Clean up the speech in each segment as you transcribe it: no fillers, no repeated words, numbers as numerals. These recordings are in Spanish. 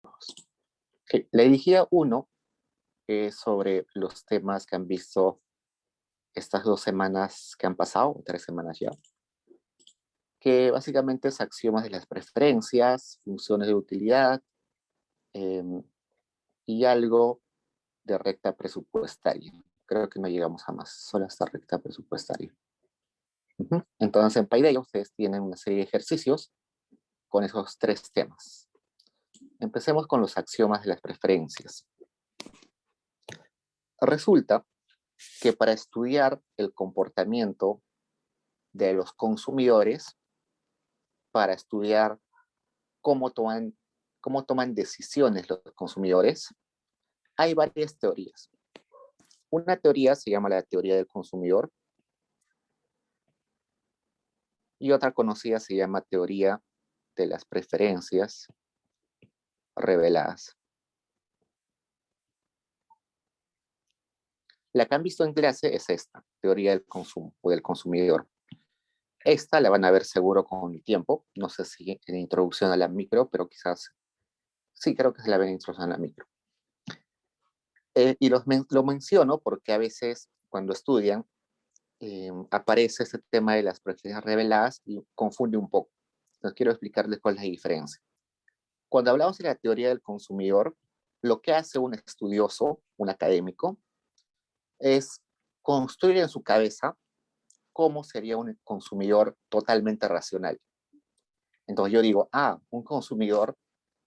Ok, la dirigida 1 es sobre los temas que han visto estas 2 semanas que han pasado, 3 semanas ya, que básicamente es axiomas de las preferencias, funciones de utilidad eh, y algo de recta presupuestaria. Creo que no llegamos a más, solo hasta recta presupuestaria. Entonces, en Paideia ustedes tienen una serie de ejercicios con esos 3 temas. Empecemos con los axiomas de las preferencias. Resulta que para estudiar el comportamiento de los consumidores, para estudiar cómo toman decisiones los consumidores, hay varias teorías. Una teoría se llama la teoría del consumidor y otra conocida se llama teoría de las preferencias reveladas. La que han visto en clase es esta, teoría del consumo o del consumidor. Esta la van a ver seguro con el tiempo, no sé si en introducción a la micro, pero quizás, sí, creo que se la ven en introducción a la micro. Y lo menciono porque a veces cuando estudian aparece este tema de las preferencias reveladas y confunde un poco. Entonces quiero explicarles cuál es la diferencia. Cuando hablamos de la teoría del consumidor, lo que hace un estudioso, un académico, es construir en su cabeza cómo sería un consumidor totalmente racional. Entonces yo digo, un consumidor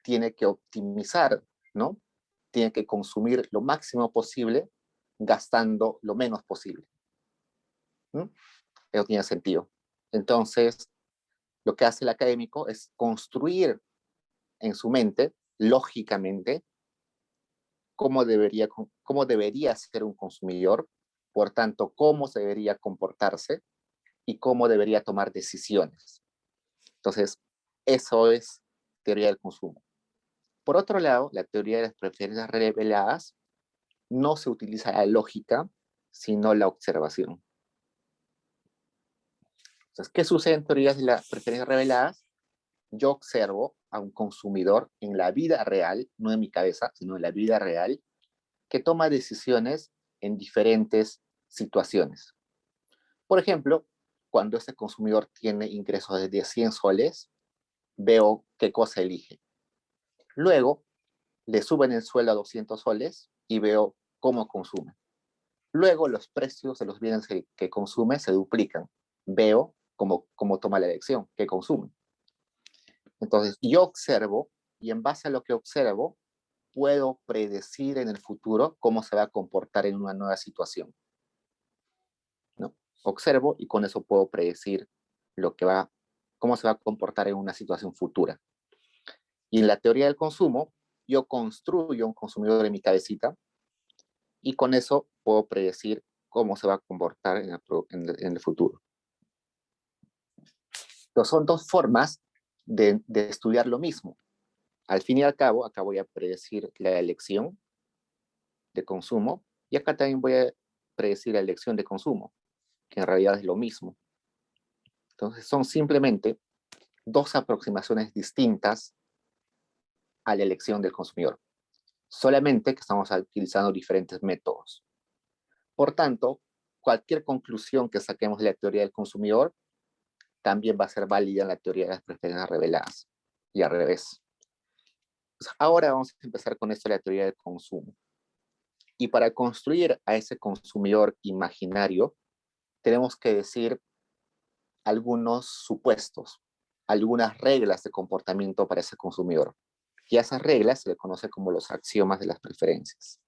tiene que optimizar, ¿no? Tiene que consumir lo máximo posible gastando lo menos posible. Eso tiene sentido. Entonces, lo que hace el académico es construir en su mente, lógicamente, cómo debería ser un consumidor, por tanto, cómo se debería comportarse y cómo debería tomar decisiones. Entonces, eso es teoría del consumo. Por otro lado, la teoría de las preferencias reveladas no se utiliza la lógica, sino la observación. Entonces, ¿qué sucede en teorías de las preferencias reveladas? Yo observo a un consumidor en la vida real, no en mi cabeza, sino en la vida real, que toma decisiones en diferentes situaciones. Por ejemplo, cuando este consumidor tiene ingresos de 100 soles, veo qué cosa elige. Luego, le suben el sueldo a 200 soles y veo cómo consume. Luego, los precios de los bienes que consume se duplican. Veo cómo toma la elección, qué consume. Entonces, yo observo y en base a lo que observo, puedo predecir en el futuro cómo se va a comportar en una nueva situación, ¿no? Observo y con eso puedo predecir cómo se va a comportar en una situación futura. Y en la teoría del consumo, yo construyo un consumidor en mi cabecita y con eso puedo predecir cómo se va a comportar en el futuro. Entonces, son 2 formas de estudiar lo mismo. Al fin y al cabo, acá voy a predecir la elección de consumo y acá también voy a predecir la elección de consumo, que en realidad es lo mismo. Entonces, son simplemente 2 aproximaciones distintas a la elección del consumidor, solamente que estamos utilizando diferentes métodos. Por tanto, cualquier conclusión que saquemos de la teoría del consumidor también va a ser válida en la teoría de las preferencias reveladas y al revés. Pues ahora vamos a empezar con esto de la teoría del consumo. Y para construir a ese consumidor imaginario, tenemos que decir algunos supuestos, algunas reglas de comportamiento para ese consumidor. Y a esas reglas se le conoce como los axiomas de las preferencias.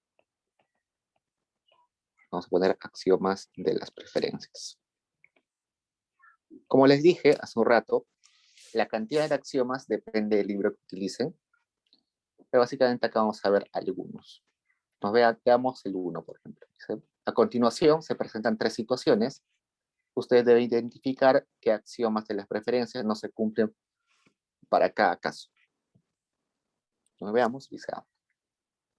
Vamos a poner axiomas de las preferencias. Como les dije hace un rato, la cantidad de axiomas depende del libro que utilicen, pero básicamente acá vamos a ver algunos. Veamos el 1, por ejemplo. A continuación se presentan 3 situaciones. Ustedes deben identificar qué axiomas de las preferencias no se cumplen para cada caso. Veamos, dice A.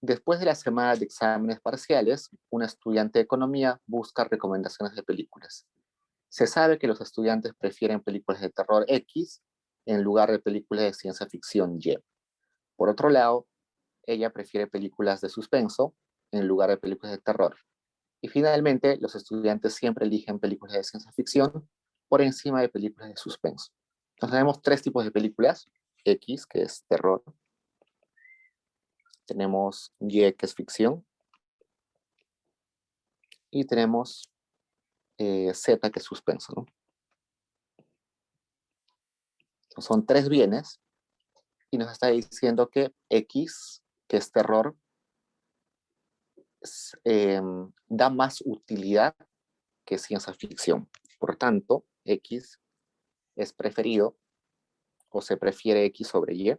Después de la semana de exámenes parciales, un estudiante de economía busca recomendaciones de películas. Se sabe que los estudiantes prefieren películas de terror X en lugar de películas de ciencia ficción Y. Por otro lado, ella prefiere películas de suspenso en lugar de películas de terror. Y finalmente, los estudiantes siempre eligen películas de ciencia ficción por encima de películas de suspenso. Entonces tenemos tres tipos de películas. X, que es terror. Tenemos Y, que es ficción. Y tenemos Z, que es suspenso, ¿no? Entonces, son tres bienes y nos está diciendo que X, que es terror, da más utilidad que ciencia ficción. Por tanto, X es preferido o se prefiere X sobre Y.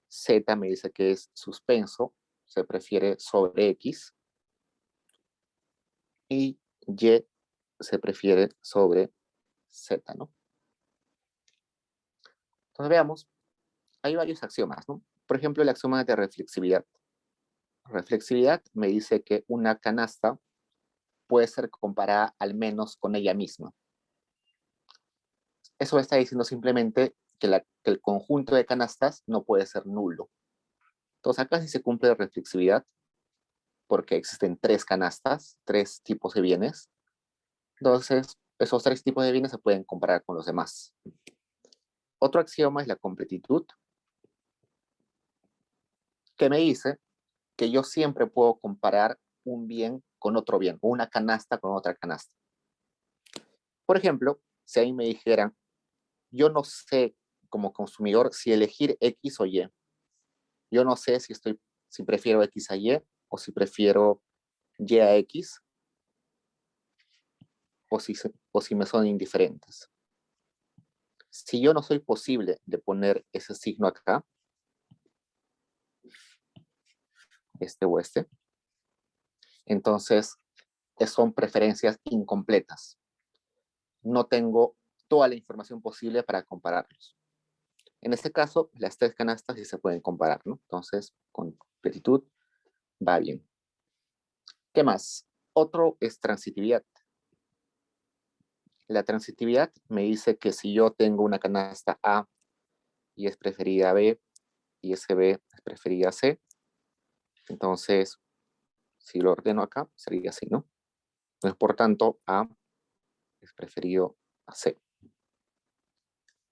Z me dice que es suspenso, se prefiere sobre X. Y Y se prefiere sobre Z, ¿no? Entonces veamos, hay varios axiomas, ¿no? Por ejemplo, el axioma de reflexividad. Reflexividad me dice que una canasta puede ser comparada al menos con ella misma. Eso está diciendo simplemente que el conjunto de canastas no puede ser nulo. Entonces acá sí se cumple la reflexividad porque existen tres canastas, tres tipos de bienes. Entonces, esos tres tipos de bienes se pueden comparar con los demás. Otro axioma es la completitud, que me dice que yo siempre puedo comparar un bien con otro bien, o una canasta con otra canasta. Por ejemplo, si ahí me dijeran, yo no sé como consumidor si elegir X o Y. Yo no sé si prefiero X a Y o si prefiero Y a X o si me son indiferentes. Si yo no soy posible de poner ese signo acá, este o este, entonces son preferencias incompletas. No tengo toda la información posible para compararlos. En este caso, las tres canastas sí se pueden comparar, ¿no? Entonces, con completitud va bien. ¿Qué más? Otro es transitividad. La transitividad me dice que si yo tengo una canasta A y es preferida a B y ese B es preferida a C, entonces, si lo ordeno acá, sería así, ¿no? Entonces, por tanto, A es preferido a C.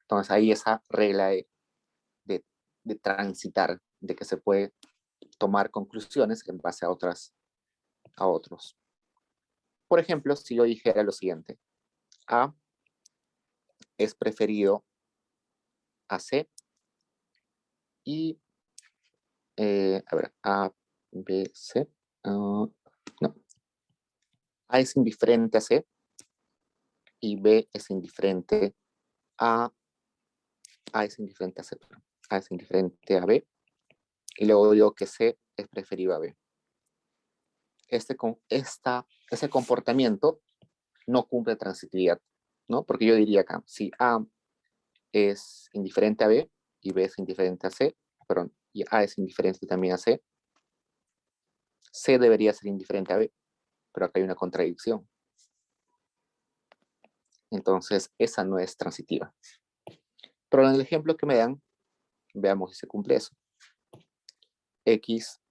Entonces, ahí esa regla de transitar, de que se puede tomar conclusiones en base a otros. Por ejemplo, si yo dijera lo siguiente, A es preferido a C y, a ver, A, B, C, no, A es indiferente a C y B es indiferente a, A es indiferente a C, perdón. A es indiferente a B y luego digo que C es preferido a B. Ese comportamiento no cumple transitividad, ¿no? Porque yo diría acá, si A es indiferente a B y B es indiferente a C, perdón, y A es indiferente también a C, C debería ser indiferente a B, pero acá hay una contradicción. Entonces, esa no es transitiva. Pero en el ejemplo que me dan, veamos si se cumple eso. X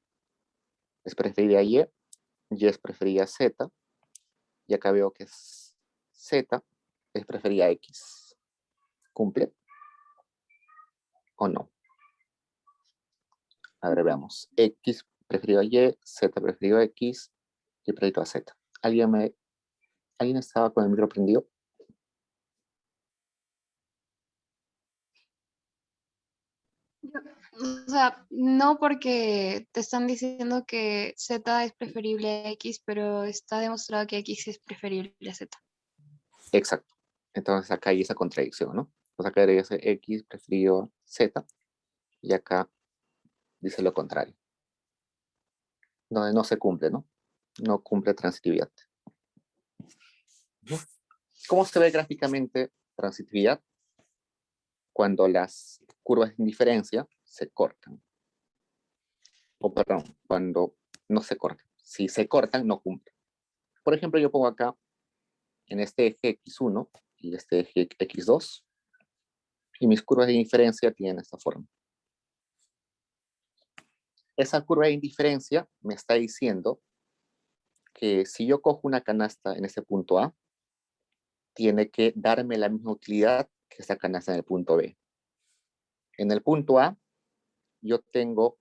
es preferida a Y es preferida a Z, y acá veo que Z es preferida a X. ¿Cumple o no? A ver, veamos. X preferido a Y, Z preferido a X, Y preferido a Z. ¿Alguien estaba con el micro prendido? O sea, no porque te están diciendo que Z es preferible a X, pero está demostrado que X es preferible a Z. Exacto. Entonces acá hay esa contradicción, ¿no? Entonces acá debería ser X preferido a Z y acá dice lo contrario. Donde no se cumple, ¿no? No cumple transitividad. ¿Cómo se ve gráficamente transitividad? Cuando las curvas de indiferencia se cortan. O perdón, cuando no se cortan. Si se cortan, no cumple. Por ejemplo, yo pongo acá en este eje X1 y este eje X2 y mis curvas de indiferencia tienen esta forma. esa curva de indiferencia me está diciendo que si yo cojo una canasta en ese punto A, tiene que darme la misma utilidad que esa canasta en el punto B. En el punto A, yo tengo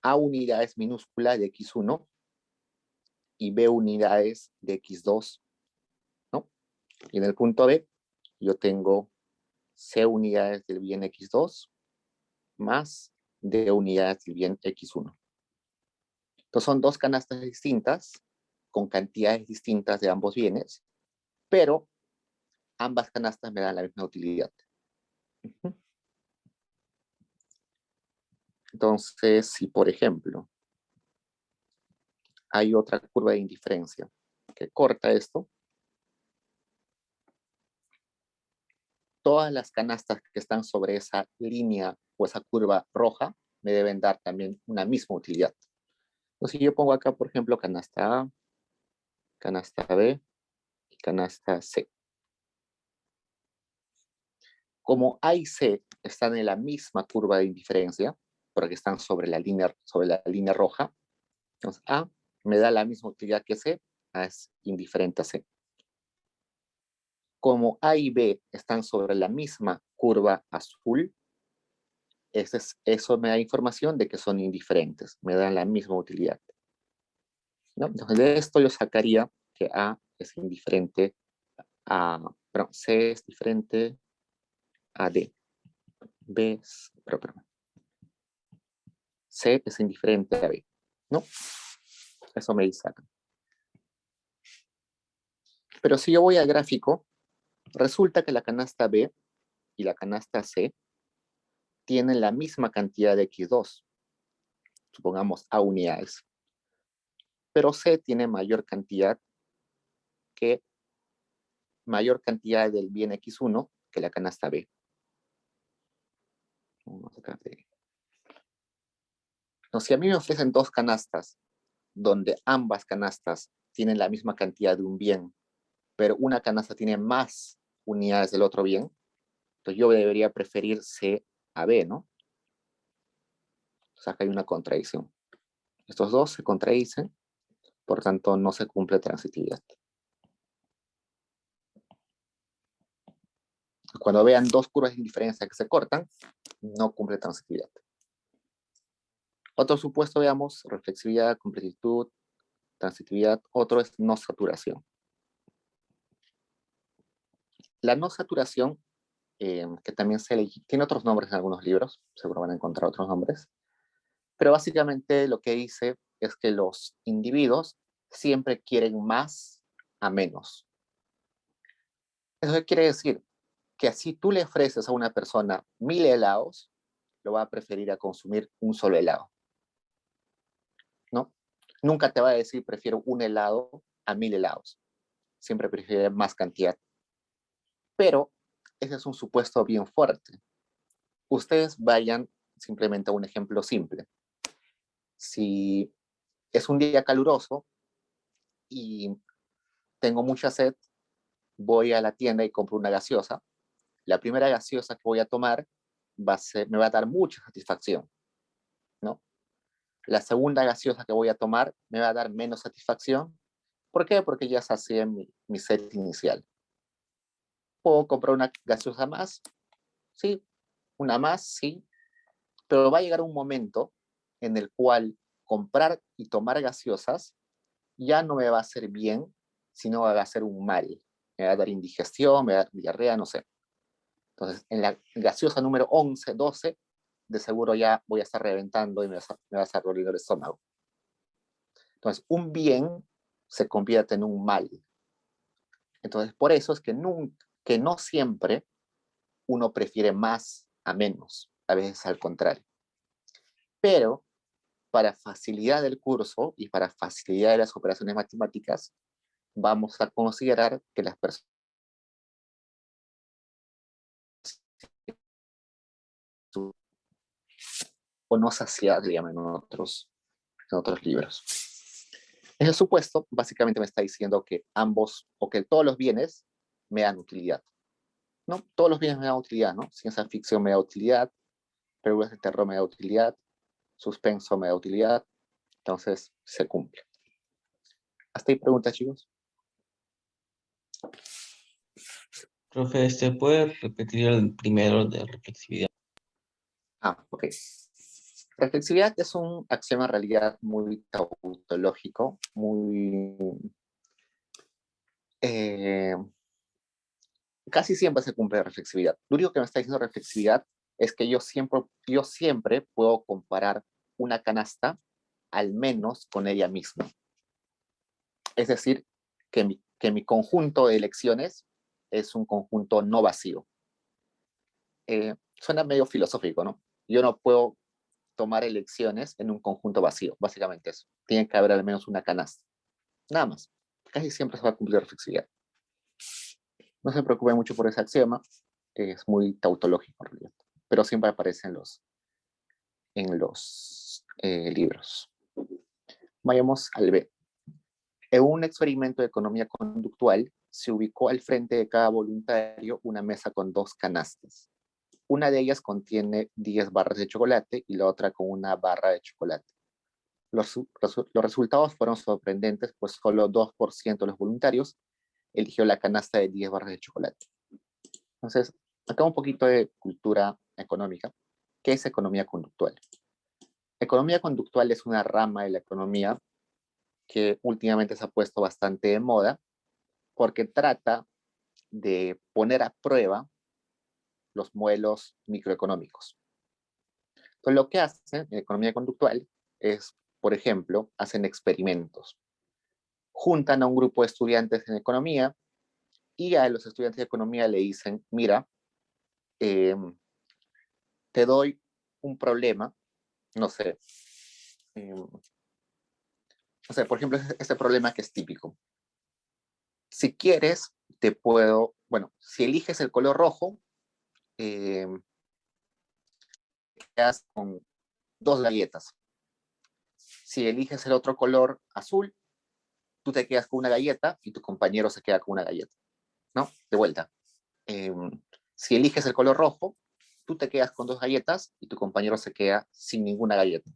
A unidades minúsculas de X1 y B unidades de X2, ¿no? Y en el punto B, yo tengo C unidades del bien X2 más D unidades del bien X1. Entonces son dos canastas distintas, con cantidades distintas de ambos bienes, pero ambas canastas me dan la misma utilidad. Entonces, si por ejemplo hay otra curva de indiferencia que corta esto, todas las canastas que están sobre esa línea o esa curva roja me deben dar también una misma utilidad. Entonces, si yo pongo acá, por ejemplo, canasta A, canasta B y canasta C. Como A y C están en la misma curva de indiferencia, porque están sobre la línea roja, entonces A me da la misma utilidad que C, A es indiferente a C. Como A y B están sobre la misma curva azul, eso me da información de que son indiferentes, me dan la misma utilidad, ¿no? Entonces de esto yo sacaría que A es indiferente perdón, C es diferente a D. C es indiferente a B, ¿no? Eso me dice acá. Pero si yo voy al gráfico, resulta que la canasta B y la canasta C tienen la misma cantidad de X2, supongamos A unidades. Pero C tiene mayor cantidad del bien X1 que la canasta B. Entonces, si a mí me ofrecen dos canastas, donde ambas canastas tienen la misma cantidad de un bien, pero una canasta tiene más unidades del otro bien, entonces yo debería preferir C a B, ¿no? O sea, acá hay una contradicción. Estos dos se contradicen, por tanto no se cumple transitividad. Cuando vean dos curvas de indiferencia que se cortan, no cumple transitividad. Otro supuesto, veamos, reflexividad, completitud, transitividad. Otro es no saturación. La no saturación, que también tiene otros nombres en algunos libros, seguro van a encontrar otros nombres, pero básicamente lo que dice es que los individuos siempre quieren más a menos. ¿Eso qué quiere decir? Que si tú le ofreces a una persona 1000 helados, lo va a preferir a consumir un solo helado, ¿no? Nunca te va a decir prefiero un helado a 1000 helados. Siempre prefiere más cantidad. Pero ese es un supuesto bien fuerte. Ustedes vayan simplemente a un ejemplo simple. Si es un día caluroso y tengo mucha sed, voy a la tienda y compro una gaseosa. La primera gaseosa que voy a tomar me va a dar mucha satisfacción, ¿no? La segunda gaseosa que voy a tomar me va a dar menos satisfacción. ¿Por qué? Porque ya sacié mi sed inicial. ¿Puedo comprar una gaseosa más? Sí. Una más, sí. Pero va a llegar un momento en el cual comprar y tomar gaseosas ya no me va a hacer bien, sino va a hacer un mal. Me va a dar indigestión, me va a dar diarrea, no sé. Entonces, en la gaseosa número 11, 12, de seguro ya voy a estar reventando y me va a estar doliendo el estómago. Entonces, un bien se convierte en un mal. Entonces, por eso es que no siempre uno prefiere más a menos, a veces al contrario. Pero para facilidad del curso y para facilidad de las operaciones matemáticas, vamos a considerar que las personas o no saciadas, le llaman en otros libros. Ese supuesto básicamente me está diciendo que todos los bienes me dan utilidad. ¿No? Todos los bienes me dan utilidad, ¿no? Ciencia ficción me da utilidad, Preguntas de terror me da utilidad, suspenso me da utilidad, entonces se cumple. ¿Hasta ahí preguntas, chicos? Profe, ¿puede repetir el primero de reflexividad? Ok. Reflexividad es un axioma en realidad muy tautológico, muy... casi siempre se cumple la reflexividad. Lo único que me está diciendo reflexividad es que yo siempre puedo comparar una canasta al menos con ella misma. Es decir, que mi conjunto de elecciones es un conjunto no vacío. Suena medio filosófico, ¿no? Yo no puedo tomar elecciones en un conjunto vacío, básicamente eso. Tiene que haber al menos una canasta. Nada más. Casi siempre se va a cumplir la reflexividad. No se preocupe mucho por ese axioma, es muy tautológico en realidad, pero siempre aparece en los libros. Vayamos al B. En un experimento de economía conductual, se ubicó al frente de cada voluntario una mesa con 2 canastas. Una de ellas contiene 10 barras de chocolate y la otra con una barra de chocolate. Los resultados fueron sorprendentes, pues solo 2% de los voluntarios eligió la canasta de 10 barras de chocolate. Entonces, acá un poquito de cultura económica. ¿Qué es economía conductual? Economía conductual es una rama de la economía que últimamente se ha puesto bastante de moda porque trata de poner a prueba los modelos microeconómicos. Entonces, lo que hacen en economía conductual es, por ejemplo, hacen experimentos. Juntan a un grupo de estudiantes en economía y a los estudiantes de economía le dicen, mira, te doy un problema, no sé, por ejemplo, este problema que es típico. Si quieres, te puedo, bueno, si eliges el color rojo, te quedas con 2 galletas. Si eliges el otro color azul, tú te quedas con una galleta y tu compañero se queda con una galleta, ¿no? De vuelta. Si eliges el color rojo, tú te quedas con 2 galletas y tu compañero se queda sin ninguna galleta.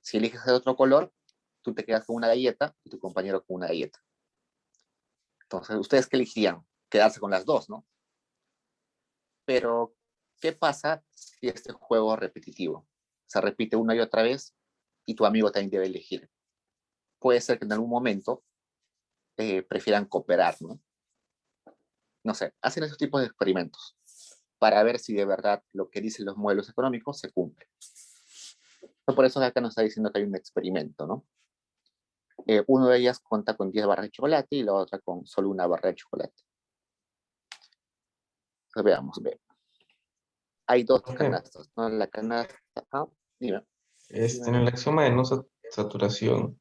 Si eliges el otro color, tú te quedas con una galleta y tu compañero con una galleta. Entonces, ¿ustedes qué elegirían? Quedarse con las 2, ¿no? Pero, ¿qué pasa si este juego es repetitivo? Se repite una y otra vez y tu amigo también debe elegir. Puede ser que en algún momento prefieran cooperar, ¿no? No sé, hacen esos tipos de experimentos para ver si de verdad lo que dicen los modelos económicos se cumple. Por eso acá nos está diciendo que hay un experimento, ¿no? Uno de ellas cuenta con 10 barras de chocolate y la otra con solo una barra de chocolate. Entonces, veamos, ve. Hay 2 canastas, ¿no? La canasta... dime. En el axioma de no saturación,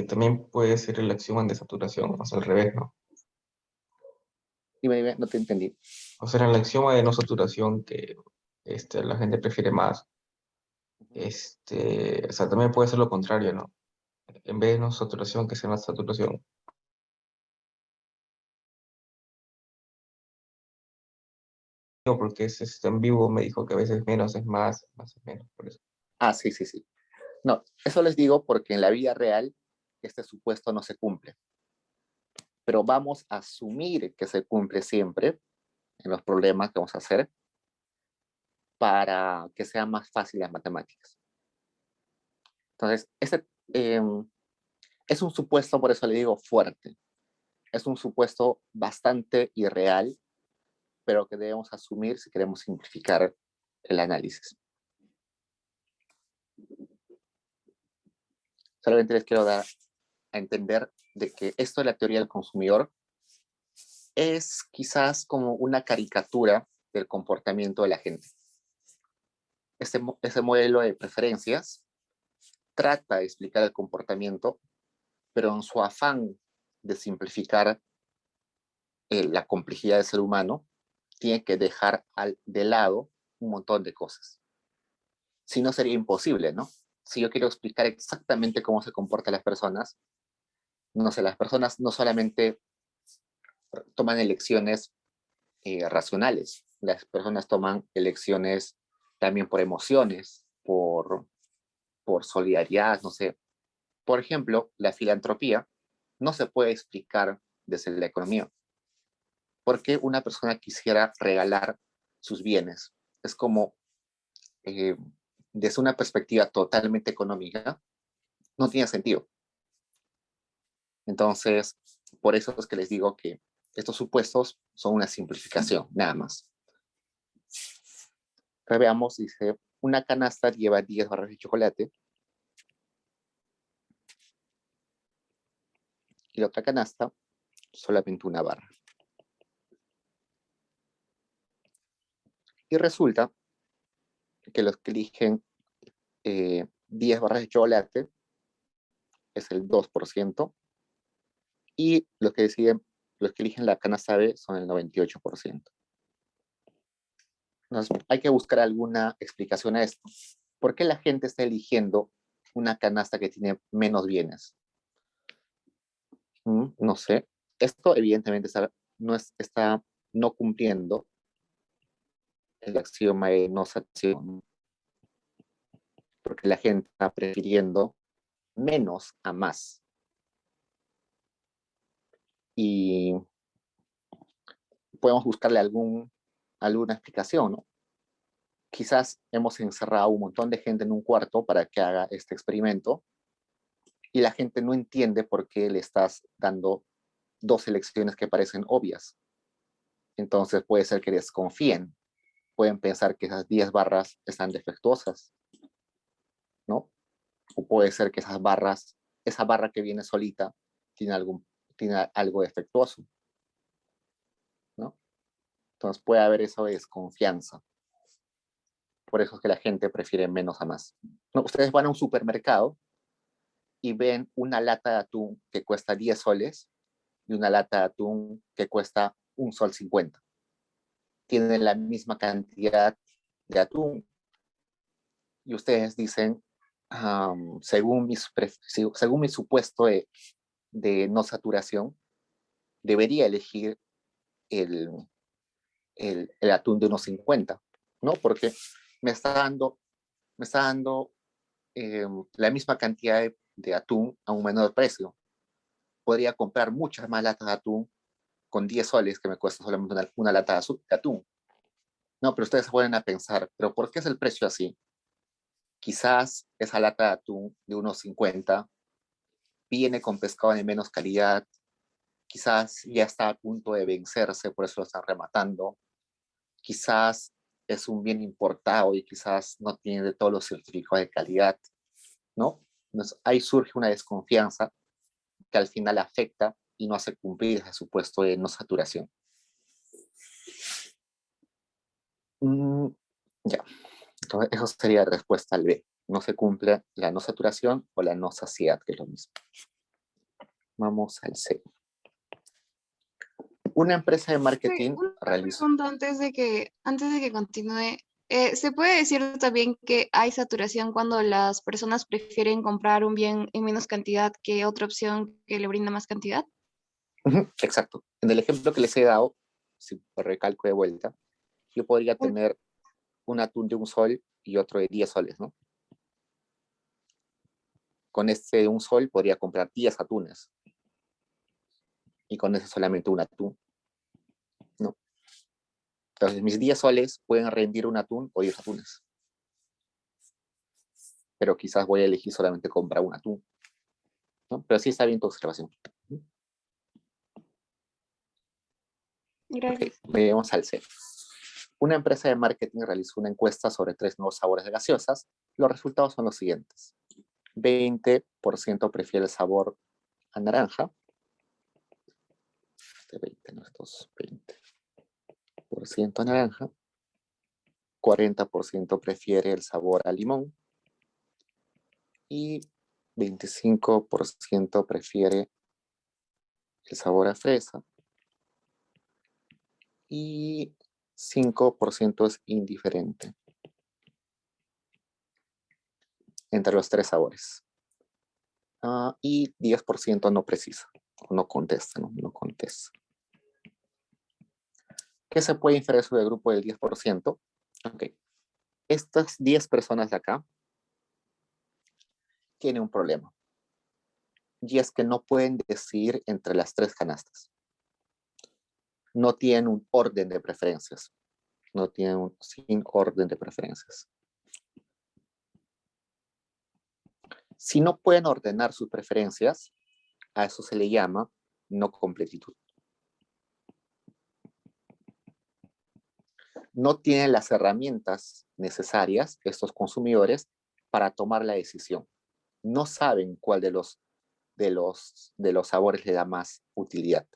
también puede ser el axioma de saturación, o sea, al revés, ¿no? Dime, no te entendí. O sea, en el axioma de no saturación que la gente prefiere más, o sea, también puede ser lo contrario, ¿no? En vez de no saturación, que sea la saturación. Porque es en vivo, me dijo que a veces menos es más, más es menos, por eso. Sí. No, eso les digo porque en la vida real este supuesto no se cumple. Pero vamos a asumir que se cumple siempre en los problemas que vamos a hacer para que sea más fácil las matemáticas. Entonces, es un supuesto, por eso le digo fuerte. Es un supuesto bastante irreal, pero que debemos asumir si queremos simplificar el análisis. Solamente les quiero dar a entender de que esto de la teoría del consumidor es quizás como una caricatura del comportamiento de la gente. Ese modelo de preferencias trata de explicar el comportamiento, pero en su afán de simplificar la complejidad del ser humano, tiene que dejar de lado un montón de cosas. Si no, sería imposible, ¿no? Si yo quiero explicar exactamente cómo se comportan las personas, no sé, las personas no solamente toman elecciones racionales, las personas toman elecciones también por emociones, por solidaridad, no sé. Por ejemplo, la filantropía no se puede explicar desde la economía. ¿Por qué una persona quisiera regalar sus bienes? Es como, desde una perspectiva totalmente económica, no tiene sentido. Entonces, por eso es que les digo que estos supuestos son una simplificación, nada más. Ahora veamos, dice, una canasta lleva 10 barras de chocolate y la otra canasta solamente una barra. Y resulta que los que eligen 10 barras de chocolate es el 2% y los que eligen la canasta B son el 98%. Entonces, hay que buscar alguna explicación a esto. ¿Por qué la gente está eligiendo una canasta que tiene menos bienes? No sé. Esto evidentemente está no cumpliendo el axioma de no saturación, porque la gente está prefiriendo menos a más. Y podemos buscarle alguna explicación, ¿no? Quizás hemos encerrado a un montón de gente en un cuarto para que haga este experimento y la gente no entiende por qué le estás dando dos elecciones que parecen obvias. Entonces puede ser que desconfíen, pueden pensar que esas 10 barras están defectuosas, ¿no? O puede ser que esa barra que viene solita tiene algo defectuoso, ¿no? Entonces puede haber esa desconfianza. Por eso es que la gente prefiere menos a más. ¿No? Ustedes van a un supermercado y ven una lata de atún que cuesta 10 soles y una lata de atún que cuesta 1,50 sol. Tienen la misma cantidad de atún y ustedes dicen, según mi supuesto de no saturación, debería elegir el atún de 1,50, ¿no? Porque me está dando la misma cantidad de atún a un menor precio. Podría comprar muchas más latas de atún con 10 soles que me cuesta solamente una lata de atún. No, pero ustedes se ponen a pensar, ¿pero por qué es el precio así? Quizás esa lata de atún de 1,50 viene con pescado de menos calidad, quizás ya está a punto de vencerse, por eso lo están rematando, quizás es un bien importado y quizás no tiene de todos los certificados de calidad, ¿no? Entonces, ahí surge una desconfianza que al final afecta y no hace cumplir ese supuesto de no saturación. Ya, entonces eso sería la respuesta al B. No se cumple la no saturación o la no saciedad, que es lo mismo. Vamos al C. Una empresa de marketing realizó... Pregunta antes de que continúe. ¿Se puede decir también que hay saturación cuando las personas prefieren comprar un bien en menos cantidad que otra opción que le brinda más cantidad? Exacto. En el ejemplo que les he dado, si recalco de vuelta, yo podría tener un atún de 1 sol y otro de 10 soles, ¿no? Con este de 1 sol podría comprar 10 atunes. Y con ese solamente un atún, ¿no? Entonces mis 10 soles pueden rendir un atún o 10 atunes. Pero quizás voy a elegir solamente comprar un atún, ¿no? Pero sí está bien tu observación. Gracias. Okay, vamos al C. Una empresa de marketing realizó una encuesta sobre 3 nuevos sabores de gaseosas. Los resultados son los siguientes. 20% prefiere el sabor a naranja. 20% naranja. 40% prefiere el sabor a limón. Y 25% prefiere el sabor a fresa. Y 5% es indiferente entre los 3 sabores. Y 10% no precisa, no contesta, no contesta. ¿Qué se puede inferir sobre el grupo del 10%? Ok. estas 10 personas de acá tienen un problema. Y es que no pueden decidir entre las 3 canastas. No tienen un orden de preferencias. No tienen un sin orden de preferencias. Si no pueden ordenar sus preferencias, a eso se le llama no completitud. No tienen las herramientas necesarias, estos consumidores, para tomar la decisión. No saben cuál de los sabores le da más utilidad.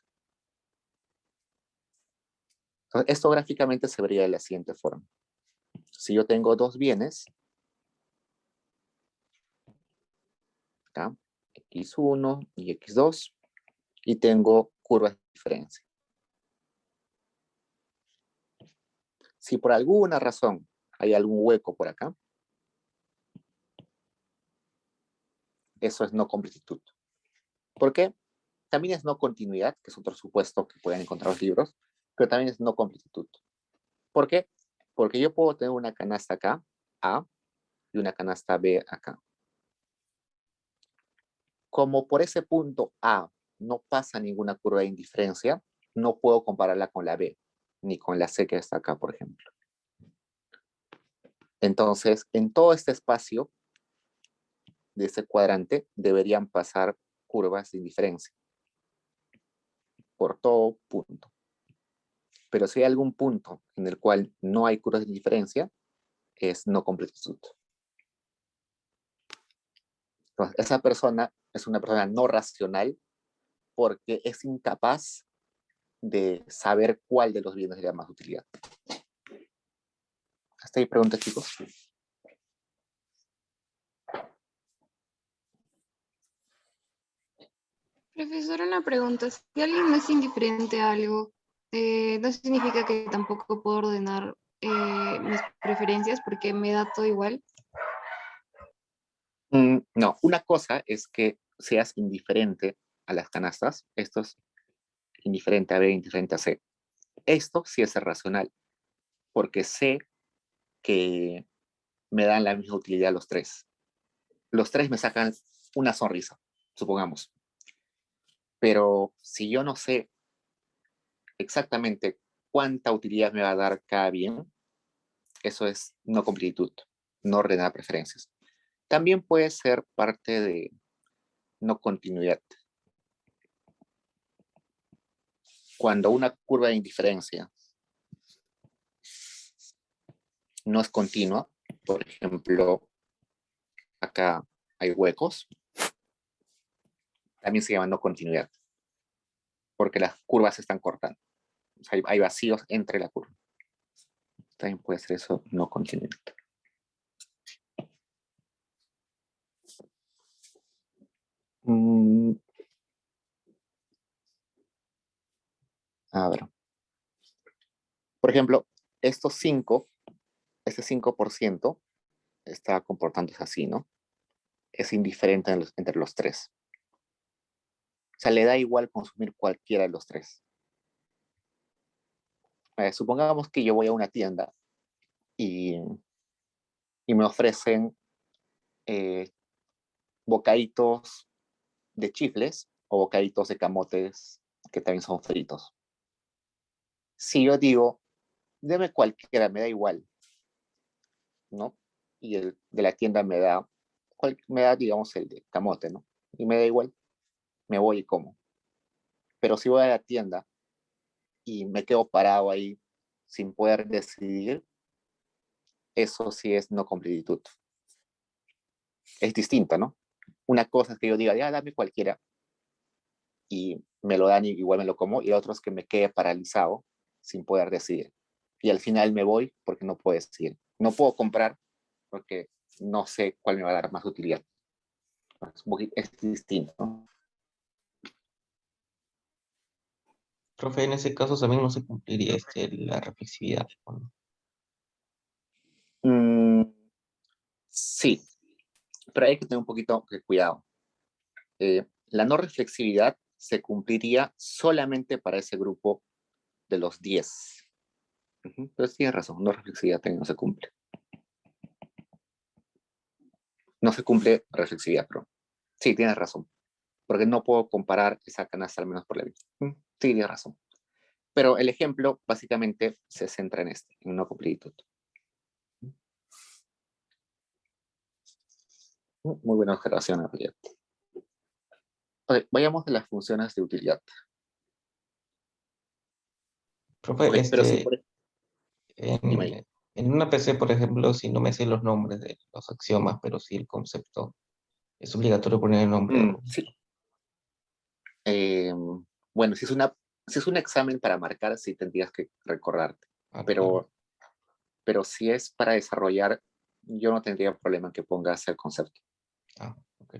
Entonces, esto gráficamente se vería de la siguiente forma. Si yo tengo 2 bienes, acá, X1 y X2, y tengo curvas de diferencia. Si por alguna razón hay algún hueco por acá, eso es no completitud. ¿Por qué? También es no continuidad, que es otro supuesto que pueden encontrar los libros, pero también es no completitud. ¿Por qué? Porque yo puedo tener una canasta acá, A, y una canasta B acá. Como por ese punto A no pasa ninguna curva de indiferencia, no puedo compararla con la B, ni con la C que está acá, por ejemplo. Entonces, en todo este espacio de este cuadrante deberían pasar curvas de indiferencia por todo punto. Pero si hay algún punto en el cual no hay curvas de indiferencia, es no completitud. Entonces, esa persona es una persona no racional porque es incapaz de saber cuál de los bienes le da más utilidad. ¿Hasta ahí preguntas, chicos? Profesor, una pregunta. Si alguien no es indiferente a algo, no significa que tampoco puedo ordenar mis preferencias porque me da todo igual. No, una cosa es que seas indiferente a las canastas. Esto es indiferente a B, indiferente a C. Esto sí es racional, porque sé que me dan la misma utilidad los 3. Los 3 me sacan una sonrisa, supongamos. Pero si yo no sé exactamente cuánta utilidad me va a dar cada bien, eso es no completitud, no ordenar preferencias. También puede ser parte de no continuidad. Cuando una curva de indiferencia no es continua, por ejemplo, acá hay huecos, también se llama no continuidad, porque las curvas se están cortando. O sea, hay vacíos entre la curva. También puede ser eso no continuidad. A ver. Por ejemplo, estos 5, este 5% está comportándose así, ¿no? Es indiferente entre los 3. O sea, le da igual consumir cualquiera de los 3. Supongamos que yo voy a una tienda y me ofrecen bocaditos de chifles o bocaditos de camotes que también son fritos. Si yo digo, deme cualquiera, me da igual, ¿no? Y el de la tienda me da, digamos, el de camote, ¿no? Y me da igual, me voy y como. Pero si voy a la tienda y me quedo parado ahí sin poder decidir, eso sí es no completitud. Es distinto, ¿no? Una cosa es que yo diga, ya dame cualquiera, y me lo dan y igual me lo como, y otro es que me quede paralizado sin poder decidir. Y al final me voy porque no puedo decidir. No puedo comprar porque no sé cuál me va a dar más utilidad. Es distinto, ¿no? Profe, en ese caso también no se cumpliría la reflexividad, ¿no? Sí, pero hay que tener un poquito de cuidado. La no reflexividad se cumpliría solamente para ese grupo de los 10. Entonces tienes razón, no reflexividad también no se cumple. No se cumple reflexividad, pero sí, tienes razón. Porque no puedo comparar esa canasta al menos por la vida. Sí, tienes razón. Pero el ejemplo básicamente se centra en en no completitud. Muy buena observación, en realidad. Okay, vayamos de las funciones de utilidad. Profe, Okay, pero sí, dime ahí. en una PC, por ejemplo, si no me sé los nombres de los axiomas, pero sí el concepto, ¿es obligatorio poner el nombre? Sí. Bueno, si es un examen para marcar, sí tendrías que recordarte. Ah, claro. Pero si es para desarrollar, yo no tendría problema en que pongas el concepto. Ah, ok.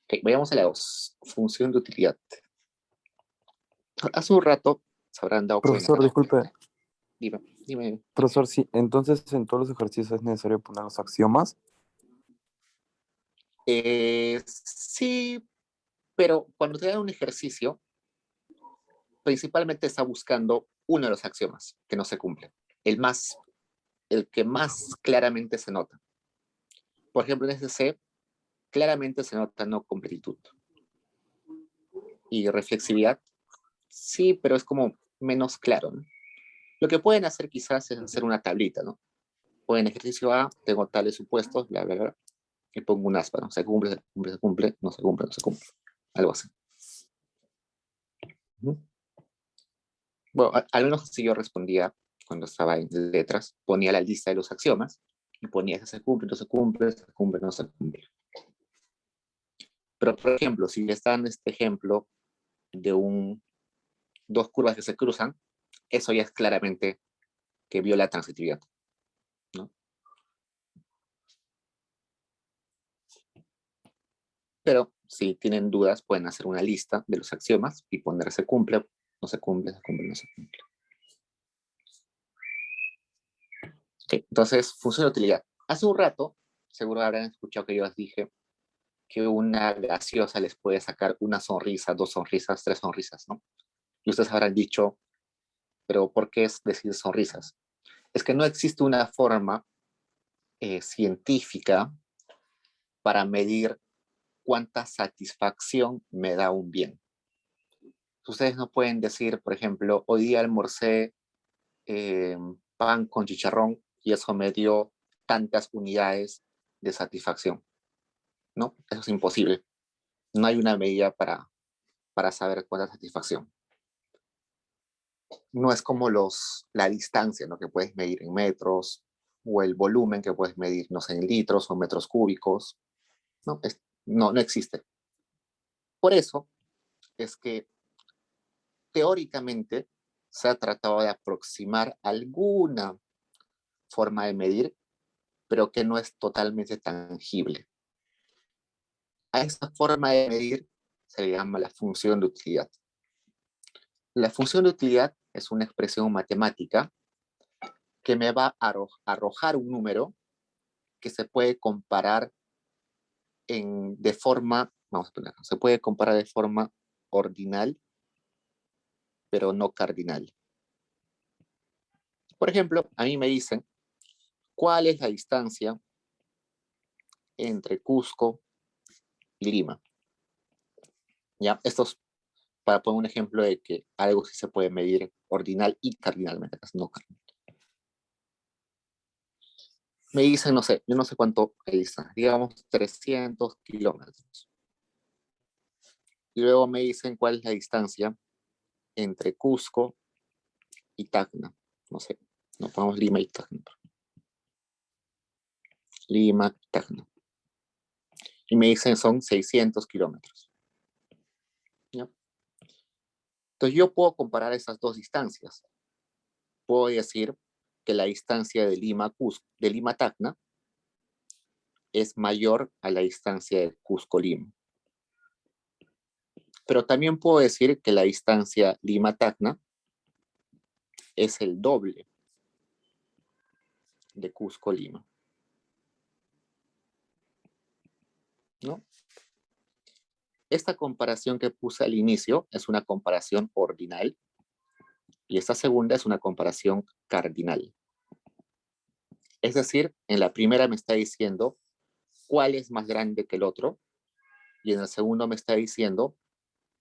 Okay, vayamos a la 2. Función de utilidad. Hace un rato se habrán dado Profesor, cuenta. disculpe. Dime. Profesor, sí, entonces en todos los ejercicios es necesario poner los axiomas. Sí, pero cuando te dan un ejercicio, principalmente está buscando uno de los axiomas que no se cumple. El que más claramente se nota. Por ejemplo, en SC, claramente se nota no completitud. Y reflexividad, sí, pero es como menos claro, ¿no? Lo que pueden hacer quizás es hacer una tablita, ¿no? O en ejercicio A tengo tales supuestos, bla, bla, bla, y pongo un aspa, ¿no? Se cumple, se cumple, se cumple, no se cumple, no se cumple. Algo así. Bueno, al menos así yo respondía cuando estaba en letras, ponía la lista de los axiomas y ponía si se cumple, no se cumple, se cumple, no se cumple. Pero, por ejemplo, si está en este ejemplo de dos curvas que se cruzan, eso ya es claramente que viola transitividad, ¿no? Pero si tienen dudas, pueden hacer una lista de los axiomas y poner se cumple, no se cumple, se cumple, no se cumple. Okay, entonces, función de utilidad. Hace un rato, seguro habrán escuchado que yo les dije que una gaseosa les puede sacar una sonrisa, dos sonrisas, tres sonrisas, ¿no? Y ustedes habrán dicho, pero ¿por qué es decir sonrisas? Es que no existe una forma científica para medir cuánta satisfacción me da un bien. Ustedes no pueden decir, por ejemplo, hoy día almorcé pan con chicharrón y eso me dio tantas unidades de satisfacción, ¿no? Eso es imposible. No hay una medida para saber cuánta satisfacción. No es como la distancia, ¿no? Que puedes medir en metros o el volumen que puedes medir, no sé, en litros o metros cúbicos. No, no existe. Por eso es que teóricamente se ha tratado de aproximar alguna forma de medir, pero que no es totalmente tangible. A esa forma de medir se le llama la función de utilidad. La función de utilidad es una expresión matemática que me va a arrojar un número que se puede comparar de forma, vamos a poner, se puede comparar de forma ordinal, pero no cardinal. Por ejemplo, a mí me dicen, ¿cuál es la distancia entre Cusco y Lima? ¿Ya? Esto es para poner un ejemplo de que algo sí se puede medir ordinal y cardinalmente, no cardinal. Me dicen, no sé, yo no sé cuánto es distancia, digamos 300 kilómetros. Y luego me dicen cuál es la distancia entre Cusco y Tacna. No sé, nos pongamos Lima y Tacna. Lima, Tacna. Y me dicen son 600 kilómetros. ¿Ya? Entonces yo puedo comparar esas dos distancias. Puedo decir que la distancia de Lima Tacna es mayor a la distancia de Cusco-Lima. Pero también puedo decir que la distancia Lima-Tacna es el doble de Cusco-Lima. ¿No? Esta comparación que puse al inicio es una comparación ordinal y esta segunda es una comparación cardinal. Es decir, en la primera me está diciendo cuál es más grande que el otro, y en el segundo me está diciendo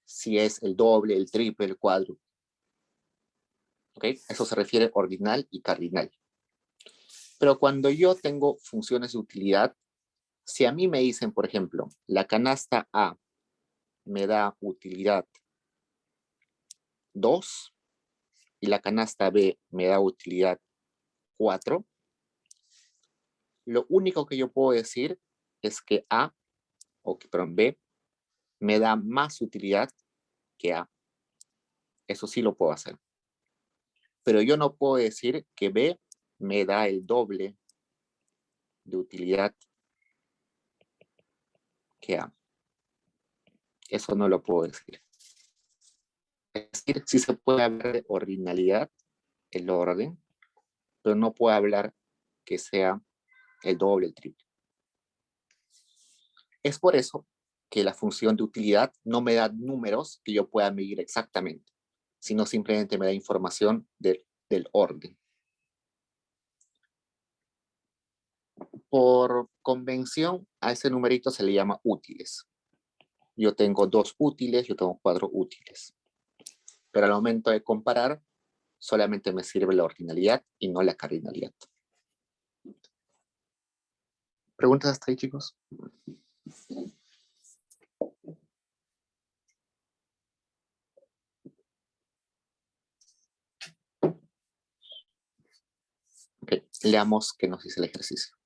si es el doble, el triple, el cuádruple. ¿Ok? Eso se refiere a ordinal y cardinal. Pero cuando yo tengo funciones de utilidad, si a mí me dicen, por ejemplo, la canasta A me da utilidad 2 y la canasta B me da utilidad 4, lo único que yo puedo decir es que B me da más utilidad que A. Eso sí lo puedo hacer. Pero yo no puedo decir que B me da el doble de utilidad que A. Eso no lo puedo decir. Es decir, sí se puede hablar de ordinalidad, el orden, pero no puedo hablar que sea el doble, el triple. Es por eso que la función de utilidad no me da números que yo pueda medir exactamente, sino simplemente me da información del orden. Por convención, a ese numerito se le llama útiles. Yo tengo 2 útiles, yo tengo 4 útiles. Pero al momento de comparar, solamente me sirve la ordinalidad y no la cardinalidad. ¿Preguntas hasta ahí, chicos? Okay. Leamos qué nos dice el ejercicio.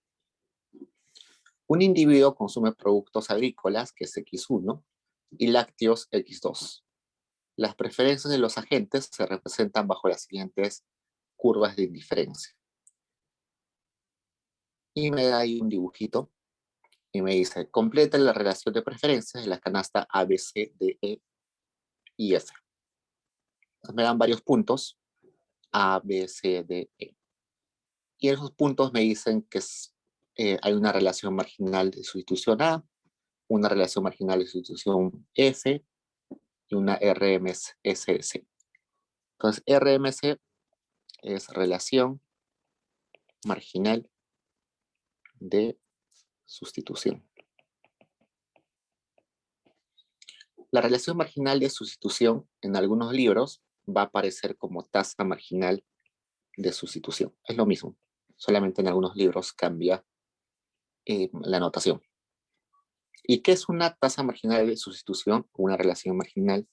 Un individuo consume productos agrícolas, que es X1, y lácteos X2. Las preferencias de los agentes se representan bajo las siguientes curvas de indiferencia. Y me da ahí un dibujito y me dice, completa la relación de preferencias de la canasta A, B, C, D, E y F. Entonces me dan varios puntos, A, B, C, D, E. Y esos puntos me dicen que hay una relación marginal de sustitución A, una relación marginal de sustitución F y una RMSC. Entonces, RMC es relación marginal de sustitución. La relación marginal de sustitución en algunos libros va a aparecer como tasa marginal de sustitución. Es lo mismo, solamente en algunos libros cambia la notación. ¿Y qué es una tasa marginal de sustitución o una relación marginal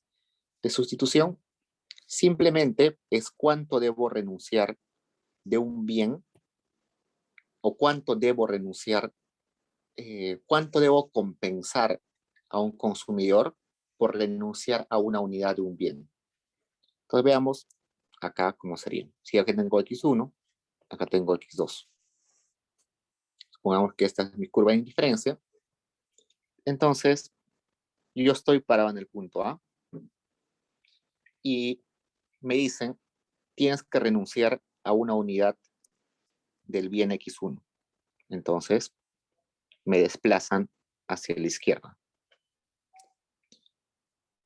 de sustitución? Simplemente es cuánto debo renunciar de un bien o cuánto debo renunciar, cuánto debo compensar a un consumidor por renunciar a una unidad de un bien. Entonces veamos acá cómo sería. Si aquí tengo X1, acá tengo X2. Supongamos que esta es mi curva de indiferencia. Entonces, yo estoy parado en el punto A y me dicen, tienes que renunciar a una unidad del bien X1. Entonces, me desplazan hacia la izquierda.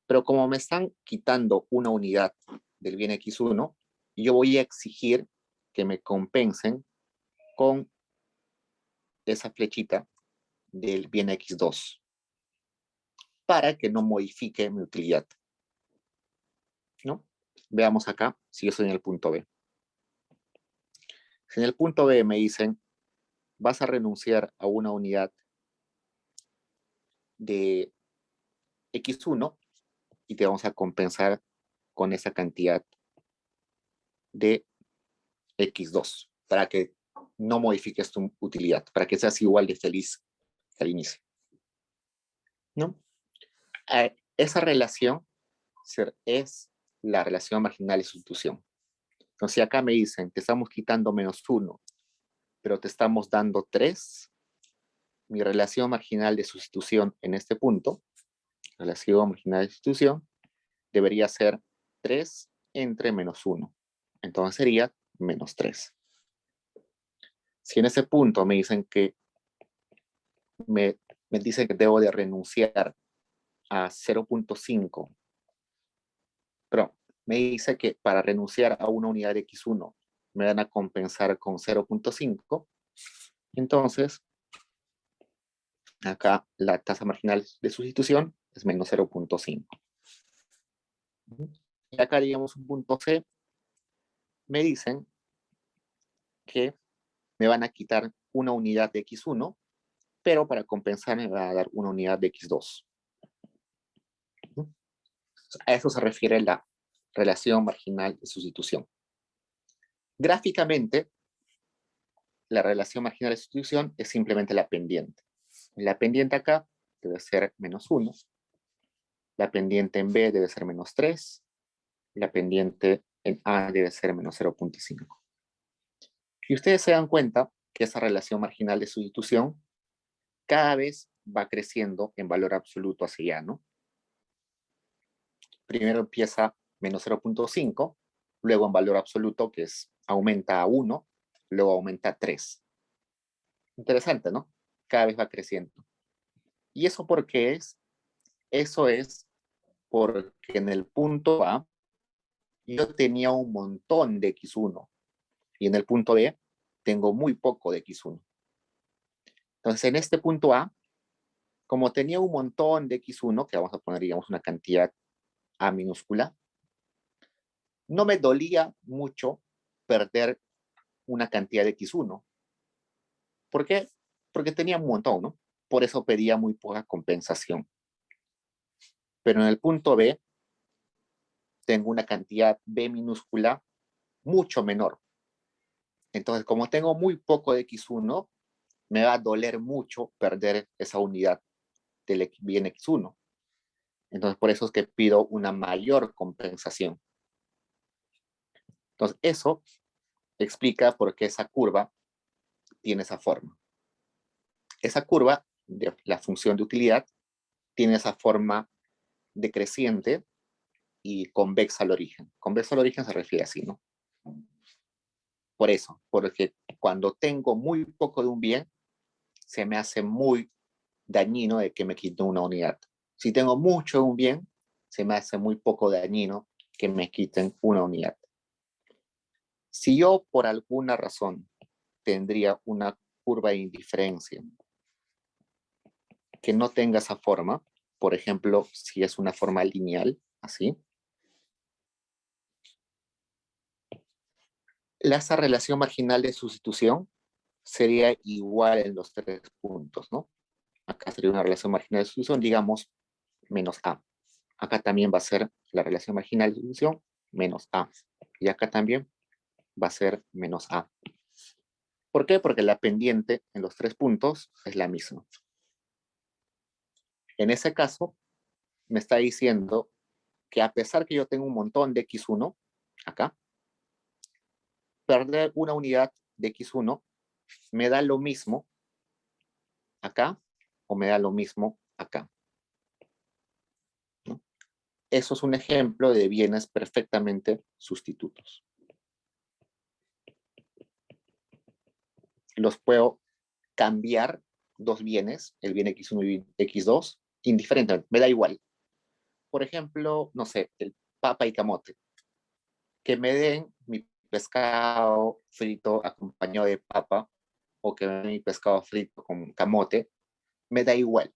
Pero como me están quitando una unidad del bien X1, yo voy a exigir que me compensen con esa flechita del bien X2 para que no modifique mi utilidad, ¿no? Veamos acá si yo estoy en el punto B. Si en el punto B me dicen, vas a renunciar a una unidad de X1 y te vamos a compensar con esa cantidad de X2 para que no modifiques tu utilidad, para que seas igual de feliz que al inicio, ¿no? Esa relación es la relación marginal de sustitución. Entonces, si acá me dicen, te estamos quitando -1, pero te estamos dando 3, mi relación marginal de sustitución en este punto, relación marginal de sustitución, debería ser 3 entre -1. Entonces sería -3. Si en ese punto me dicen que me dicen que debo de renunciar a 0.5, pero me dice que para renunciar a una unidad de X1 me van a compensar con 0.5, Entonces, acá la tasa marginal de sustitución es menos 0.5. Y acá, digamos, un punto C, me dicen que me van a quitar una unidad de x1, pero para compensar me va a dar una unidad de x2. A eso se refiere la relación marginal de sustitución. Gráficamente, la relación marginal de sustitución es simplemente la pendiente. La pendiente acá debe ser menos 1. La pendiente en B debe ser menos 3. La pendiente en A debe ser menos 0.5. Y ustedes se dan cuenta que esa relación marginal de sustitución cada vez va creciendo en valor absoluto hacia allá, ¿no? Primero empieza menos 0.5, luego en valor absoluto, que es aumenta a 1, luego aumenta a 3. Interesante, ¿no? Cada vez va creciendo. ¿Y eso por qué es? Eso es porque en el punto A yo tenía un montón de x1 y en el punto B tengo muy poco de x1. Entonces, en este punto A, como tenía un montón de x1, que vamos a poner, digamos, una cantidad A minúscula, no me dolía mucho perder una cantidad de x1. ¿Por qué? Porque tenía un montón, ¿no? Por eso pedía muy poca compensación. Pero en el punto B, tengo una cantidad B minúscula mucho menor. Entonces, como tengo muy poco de x1, me va a doler mucho perder esa unidad del bien x1. Entonces, por eso es que pido una mayor compensación. Entonces, eso explica por qué esa curva tiene esa forma. Esa curva de la función de utilidad tiene esa forma decreciente y convexa al origen. Convexa al origen se refiere así, ¿no? Por eso, porque cuando tengo muy poco de un bien, se me hace muy dañino de que me quiten una unidad. Si tengo mucho de un bien, se me hace muy poco dañino que me quiten una unidad. Si yo por alguna razón tendría una curva de indiferencia que no tenga esa forma, por ejemplo, si es una forma lineal, así, esa relación marginal de sustitución sería igual en los tres puntos, ¿no? Acá sería una relación marginal de sustitución, digamos, menos A. Acá también va a ser la relación marginal de sustitución menos A. Y acá también va a ser menos A. ¿Por qué? Porque la pendiente en los tres puntos es la misma. En ese caso, me está diciendo que a pesar que yo tengo un montón de x1, acá, perder una unidad de x1 me da lo mismo acá o me da lo mismo acá. ¿No? Eso es un ejemplo de bienes perfectamente sustitutos. Los puedo cambiar dos bienes, el bien x1 y x2, indiferentemente, me da igual. Por ejemplo, no sé, el papa y camote. Que me den mi pescado frito acompañado de papa o que me den mi pescado frito con camote, me da igual.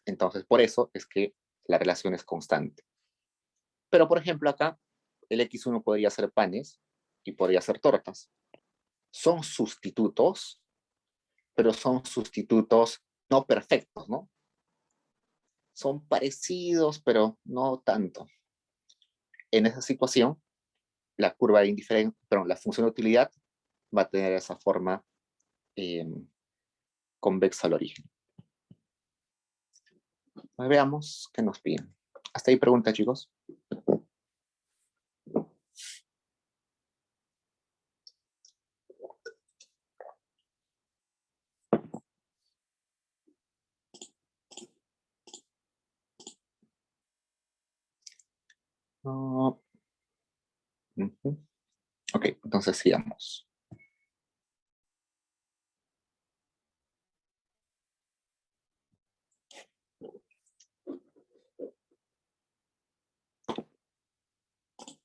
Entonces, por eso es que la relación es constante. Pero, por ejemplo, acá el x1 podría ser panes y podría ser tortas. Son sustitutos, pero son sustitutos no perfectos, ¿no? Son parecidos, pero no tanto. En esa situación, la curva de indiferencia, perdón, la función de utilidad va a tener esa forma convexa al origen. Veamos qué nos piden. Hasta ahí pregunta, chicos. No. Ok, entonces sigamos.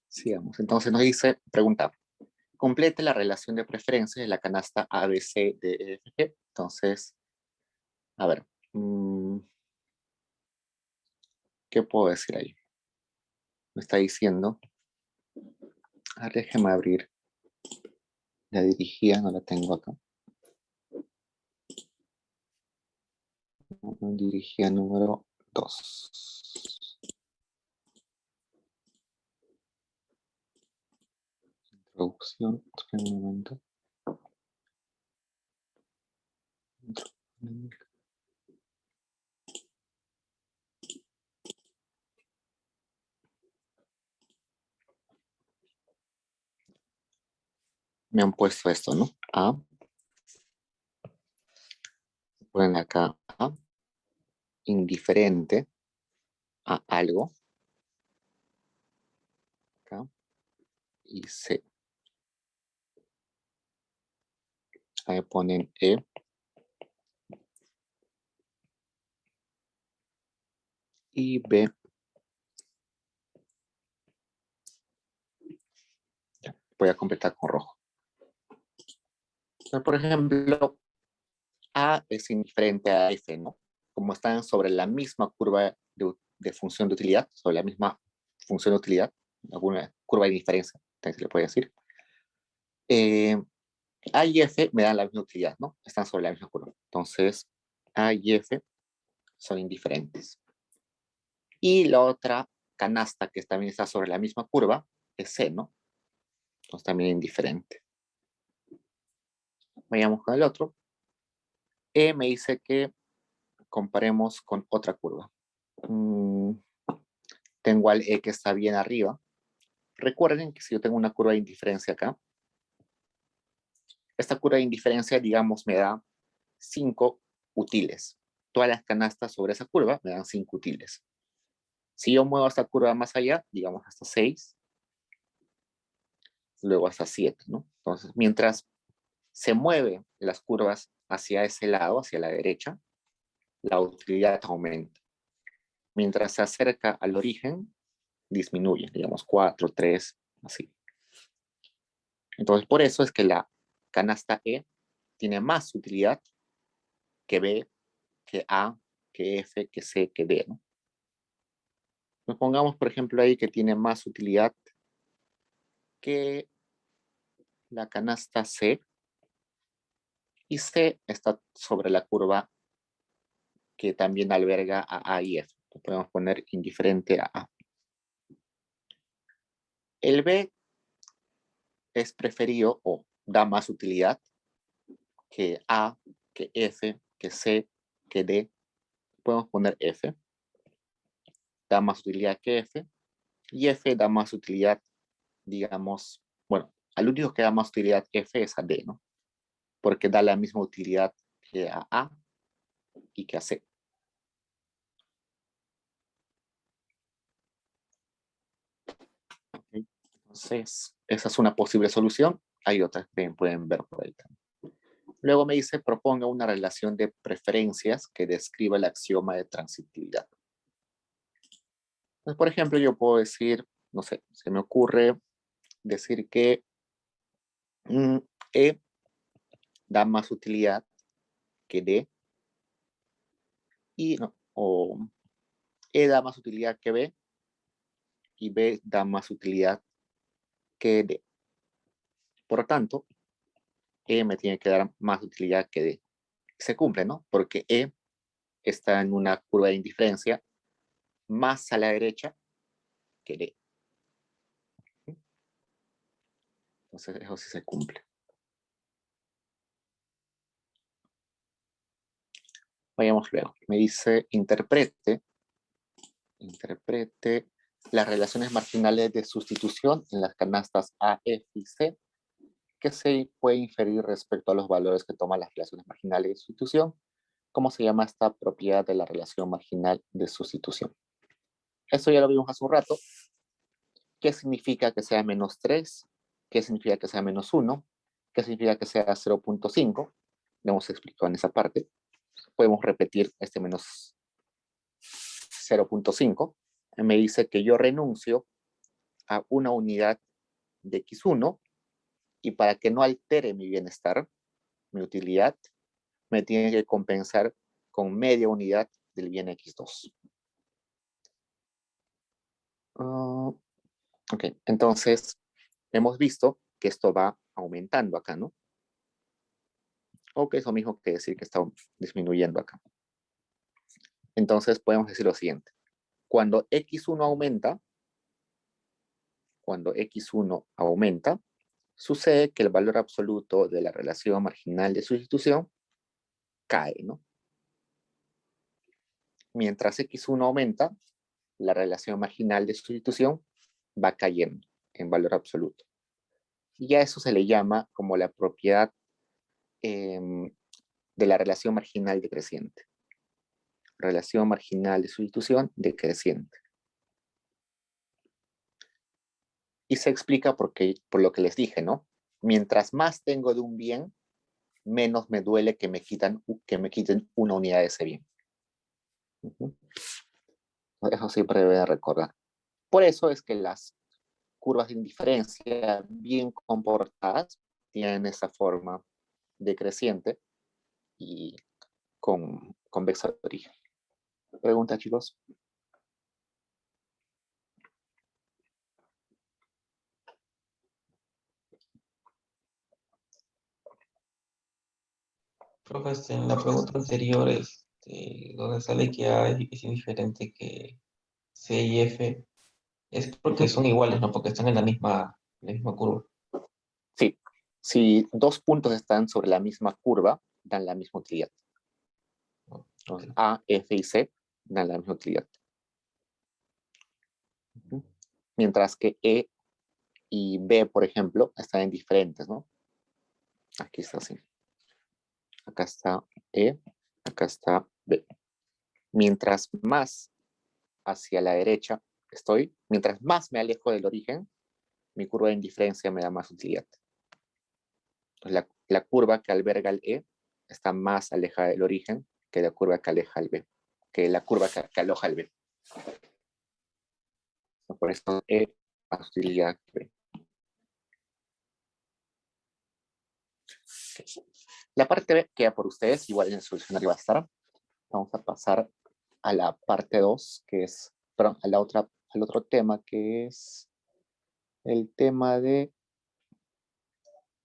Sigamos. Entonces nos dice, pregunta, complete la relación de preferencias de la canasta ABC de EFG. Entonces, a ver, ¿qué puedo decir ahí? Me está diciendo, a ver, déjeme abrir la dirigida, no la tengo acá. Dirigida número 2. Introducción, espera un momento. Me han puesto esto, ¿no? A. Ponen acá A, indiferente a algo. Acá. Y C. Ahí ponen E. Y B. Ya, voy a completar con rojo. Entonces, por ejemplo, A es indiferente a F, ¿no? Como están sobre la misma curva de función de utilidad, sobre la misma función de utilidad, alguna curva de diferencia, se le puede decir. A y F me dan la misma utilidad, ¿no? Están sobre la misma curva. Entonces, A y F son indiferentes. Y la otra canasta que también está sobre la misma curva es C, ¿no? Entonces también indiferente. Vayamos con el otro. E me dice que comparemos con otra curva. Tengo al E que está bien arriba. Recuerden que si yo tengo una curva de indiferencia acá, esta curva de indiferencia, digamos, me da 5 útiles. Todas las canastas sobre esa curva me dan 5 útiles. Si yo muevo esta curva más allá, digamos hasta 6, luego hasta 7, ¿no? Entonces, mientras se mueven las curvas hacia ese lado, hacia la derecha, la utilidad aumenta. Mientras se acerca al origen, disminuye, digamos 4, 3, así. Entonces, por eso es que la canasta E tiene más utilidad que B, que A, que F, que C, que D, ¿no? Nos pongamos, por ejemplo, ahí que tiene más utilidad que la canasta C, y C está sobre la curva que también alberga a A y F. Podemos poner indiferente a A. El B es preferido o da más utilidad que A, que F, que C, que D. Podemos poner F. Da más utilidad que F. Y F da más utilidad, digamos, bueno, al único que da más utilidad F es a D, ¿no? Porque da la misma utilidad que a y que a C. Okay. Entonces, esa es una posible solución. Hay otras que pueden ver por ahí también. Luego me dice, proponga una relación de preferencias que describa el axioma de transitividad. Entonces, por ejemplo, yo puedo decir, no sé, se me ocurre decir que E da más utilidad que D, y, no, o E da más utilidad que B, y B da más utilidad que D. Por lo tanto, E me tiene que dar más utilidad que D. Se cumple, ¿no? Porque E está en una curva de indiferencia más a la derecha que D. Entonces, eso sí se cumple. Vayamos luego. Me dice, interprete las relaciones marginales de sustitución en las canastas A, F y C, que se puede inferir respecto a los valores que toman las relaciones marginales de sustitución. ¿Cómo se llama esta propiedad de la relación marginal de sustitución? Esto ya lo vimos hace un rato. ¿Qué significa que sea menos 3? ¿Qué significa que sea menos 1? ¿Qué significa que sea 0.5? Lo hemos explicado en esa parte. Podemos repetir este menos 0.5. Me dice que yo renuncio a una unidad de x1 y para que no altere mi bienestar, mi utilidad, me tiene que compensar con media unidad del bien X2. Ok, entonces hemos visto que esto va aumentando acá, ¿no? O que es lo mismo que decir que está disminuyendo acá. Entonces podemos decir lo siguiente. Cuando X1 aumenta, sucede que el valor absoluto de la relación marginal de sustitución cae, ¿no? Mientras X1 aumenta, la relación marginal de sustitución va cayendo en valor absoluto. Y a eso se le llama como la propiedad de la relación marginal decreciente. Relación marginal de sustitución decreciente. Y se explica por lo que les dije, ¿no? Mientras más tengo de un bien, menos me duele que me quiten una unidad de ese bien. Eso siempre debe recordar. Por eso es que las curvas de indiferencia bien comportadas tienen esa forma decreciente y convexa de origen. ¿Pregunta, chicos? Profe, en la pregunta anterior, donde sale que A es indiferente que C y F, es porque son iguales, ¿no? Porque están en la misma curva. Sí. Si dos puntos están sobre la misma curva, dan la misma utilidad. Entonces, A, F y C dan la misma utilidad. Mientras que E y B, por ejemplo, están en diferentes, ¿no? Aquí está así. Acá está E, acá está B. Mientras más hacia la derecha estoy, mientras más me alejo del origen, mi curva de indiferencia me da más utilidad. Entonces, la curva que alberga el E está más alejada del origen que la curva que aleja el B, que la curva que aloja el B. Por eso E más utilidad que B. La parte B queda por ustedes, igual en el solucionario va a estar. Vamos a pasar a la parte 2, que es, perdón, al otro tema, que es el tema de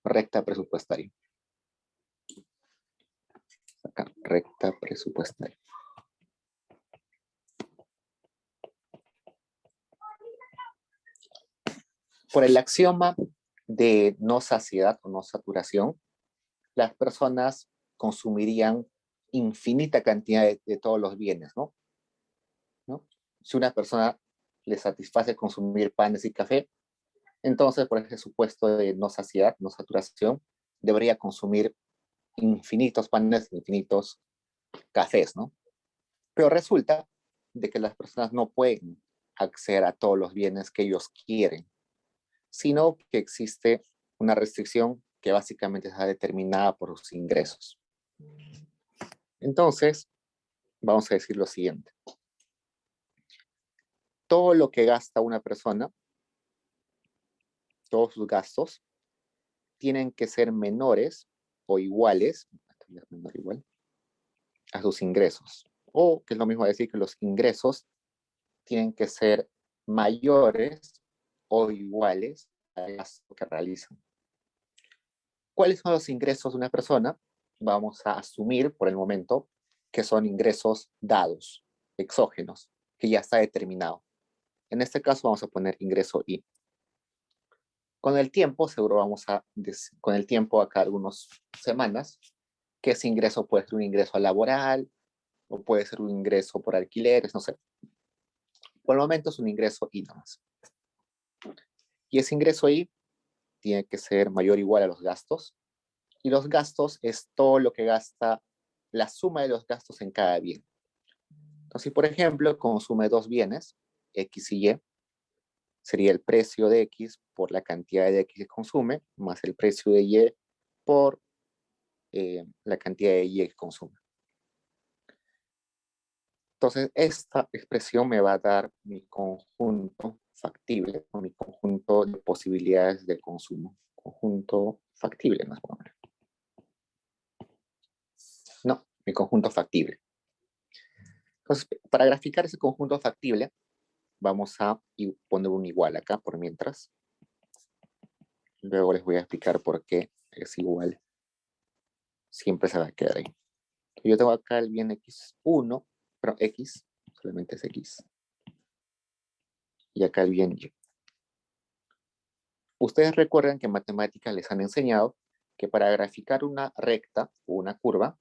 recta presupuestaria. Acá, recta presupuestaria. Por el axioma de no saciedad o no saturación, las personas consumirían infinita cantidad de todos los bienes, ¿no? Si una persona le satisface consumir panes y café, entonces por ese supuesto de no saciedad, no saturación, debería consumir infinitos panes, infinitos cafés, ¿no? Pero resulta de que las personas no pueden acceder a todos los bienes que ellos quieren, sino que existe una restricción que básicamente está determinada por sus ingresos. Entonces, vamos a decir lo siguiente. Todo lo que gasta una persona, todos sus gastos, tienen que ser menores o iguales, a sus ingresos. O, que es lo mismo decir que los ingresos tienen que ser mayores o iguales al gasto que realizan. ¿Cuáles son los ingresos de una persona? Vamos a asumir por el momento que son ingresos dados, exógenos, que ya está determinado. En este caso vamos a poner ingreso I. Con el tiempo, seguro con el tiempo acá algunas semanas, que ese ingreso puede ser un ingreso laboral o puede ser un ingreso por alquileres, no sé. Por el momento es un ingreso I nomás. Y ese ingreso I tiene que ser mayor o igual a los gastos. Y los gastos es todo lo que gasta, la suma de los gastos en cada bien. Entonces, si por ejemplo consume dos bienes, X y Y, sería el precio de X por la cantidad de X que consume, más el precio de Y por la cantidad de Y que consume. Entonces, esta expresión me va a dar mi conjunto factible, o mi conjunto de posibilidades de consumo. conjunto factible, más o menos. No, mi conjunto factible. Entonces, para graficar ese conjunto factible, vamos a poner un igual acá por mientras. Luego les voy a explicar por qué es igual. Siempre se va a quedar ahí. Yo tengo acá el bien x1, pero x, solamente es x. Y acá el bien y. Ustedes recuerdan que en matemáticas les han enseñado que para graficar una recta o una curva,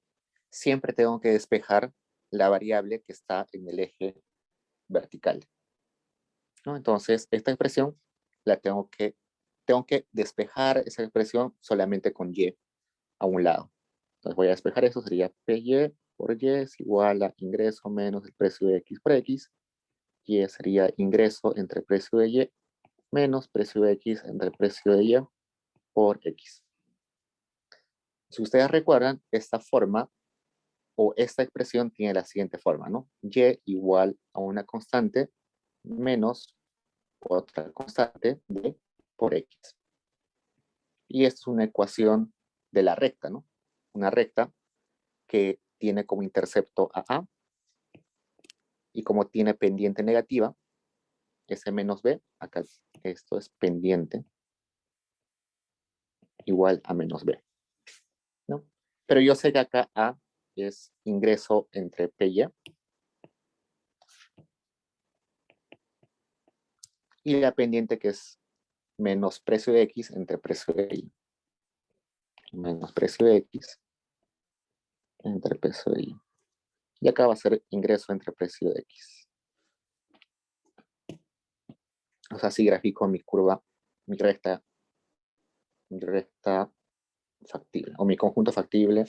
siempre tengo que despejar la variable que está en el eje vertical, ¿no? Entonces, esta expresión la tengo que despejar esa expresión solamente con y a un lado. Entonces voy a despejar eso, sería PY por Y es igual a ingreso menos el precio de X por X. Y sería ingreso entre precio de Y menos precio de X entre precio de Y por X. Si ustedes recuerdan, esta forma o esta expresión tiene la siguiente forma, ¿no? Y igual a una constante menos otra constante de por X. Y esto es una ecuación de la recta, ¿no? Una recta que tiene como intercepto a A y como tiene pendiente negativa, S menos B, acá esto es pendiente igual a menos B, ¿no? Pero yo sé que acá A es ingreso entre P y la pendiente que es menos precio de X entre precio de Y. Menos precio de X entre precio de Y. Y acá va a ser ingreso entre precio de X. O sea, si grafico mi curva, mi recta factible, o mi conjunto factible.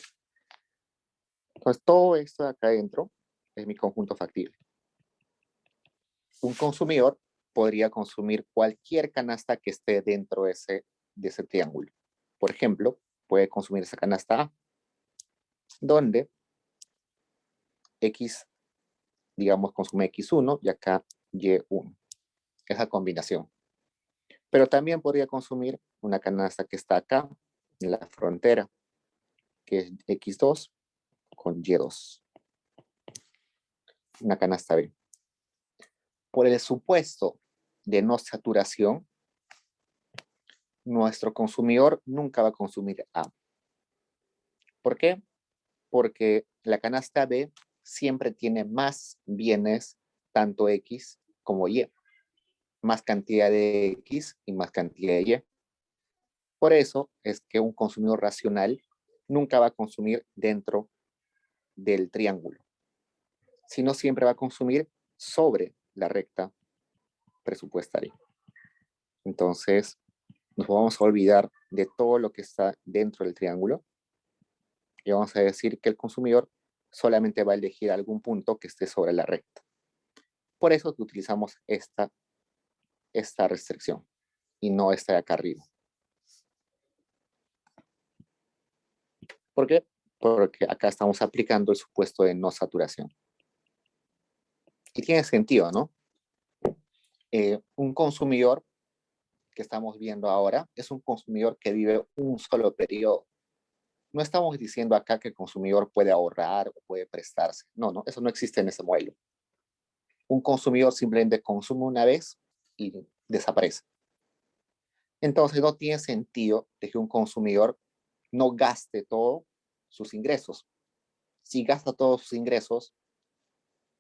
Entonces, todo esto de acá adentro es mi conjunto factible. Un consumidor podría consumir cualquier canasta que esté dentro de ese triángulo. Por ejemplo, puede consumir esa canasta A, donde X, digamos, consume X1 y acá Y1. Esa combinación. Pero también podría consumir una canasta que está acá, en la frontera, que es X2 con Y2. Una canasta B. Por el supuesto de no saturación, nuestro consumidor nunca va a consumir A. ¿Por qué? Porque la canasta B siempre tiene más bienes, tanto X como Y. Más cantidad de X y más cantidad de Y. Por eso es que un consumidor racional nunca va a consumir dentro del triángulo, sino siempre va a consumir sobre la recta presupuestaria. Entonces, nos vamos a olvidar de todo lo que está dentro del triángulo y vamos a decir que el consumidor solamente va a elegir algún punto que esté sobre la recta. Por eso utilizamos esta restricción y no esta de acá arriba. ¿Por qué? Porque acá estamos aplicando el supuesto de no saturación. Y tiene sentido, ¿no? Un consumidor que estamos viendo ahora es un consumidor que vive un solo periodo. No estamos diciendo acá que el consumidor puede ahorrar o puede prestarse. No, eso no existe en ese modelo. Un consumidor simplemente consume una vez y desaparece. Entonces no tiene sentido de que un consumidor no gaste todos sus ingresos. Si gasta todos sus ingresos,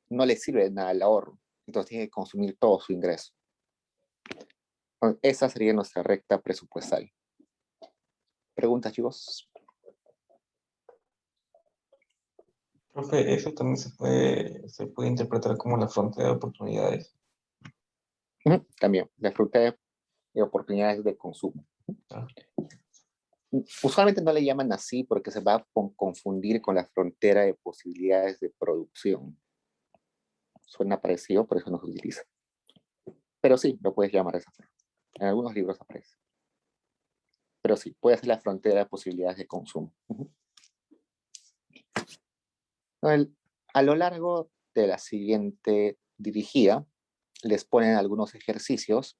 no le sirve de nada el ahorro. Entonces tiene que consumir todo su ingreso. Entonces, esa sería nuestra recta presupuestaria. ¿Preguntas, chicos? Profe, eso también se puede interpretar como la frontera de oportunidades. También, la frontera de oportunidades de consumo. Ah. Usualmente no le llaman así porque se va a confundir con la frontera de posibilidades de producción. Suena parecido, por eso no se utiliza. Pero sí, lo puedes llamar de esa forma. En algunos libros aparece. Pero sí, puede ser la frontera de posibilidades de consumo. A lo largo de la siguiente dirigida, les ponen algunos ejercicios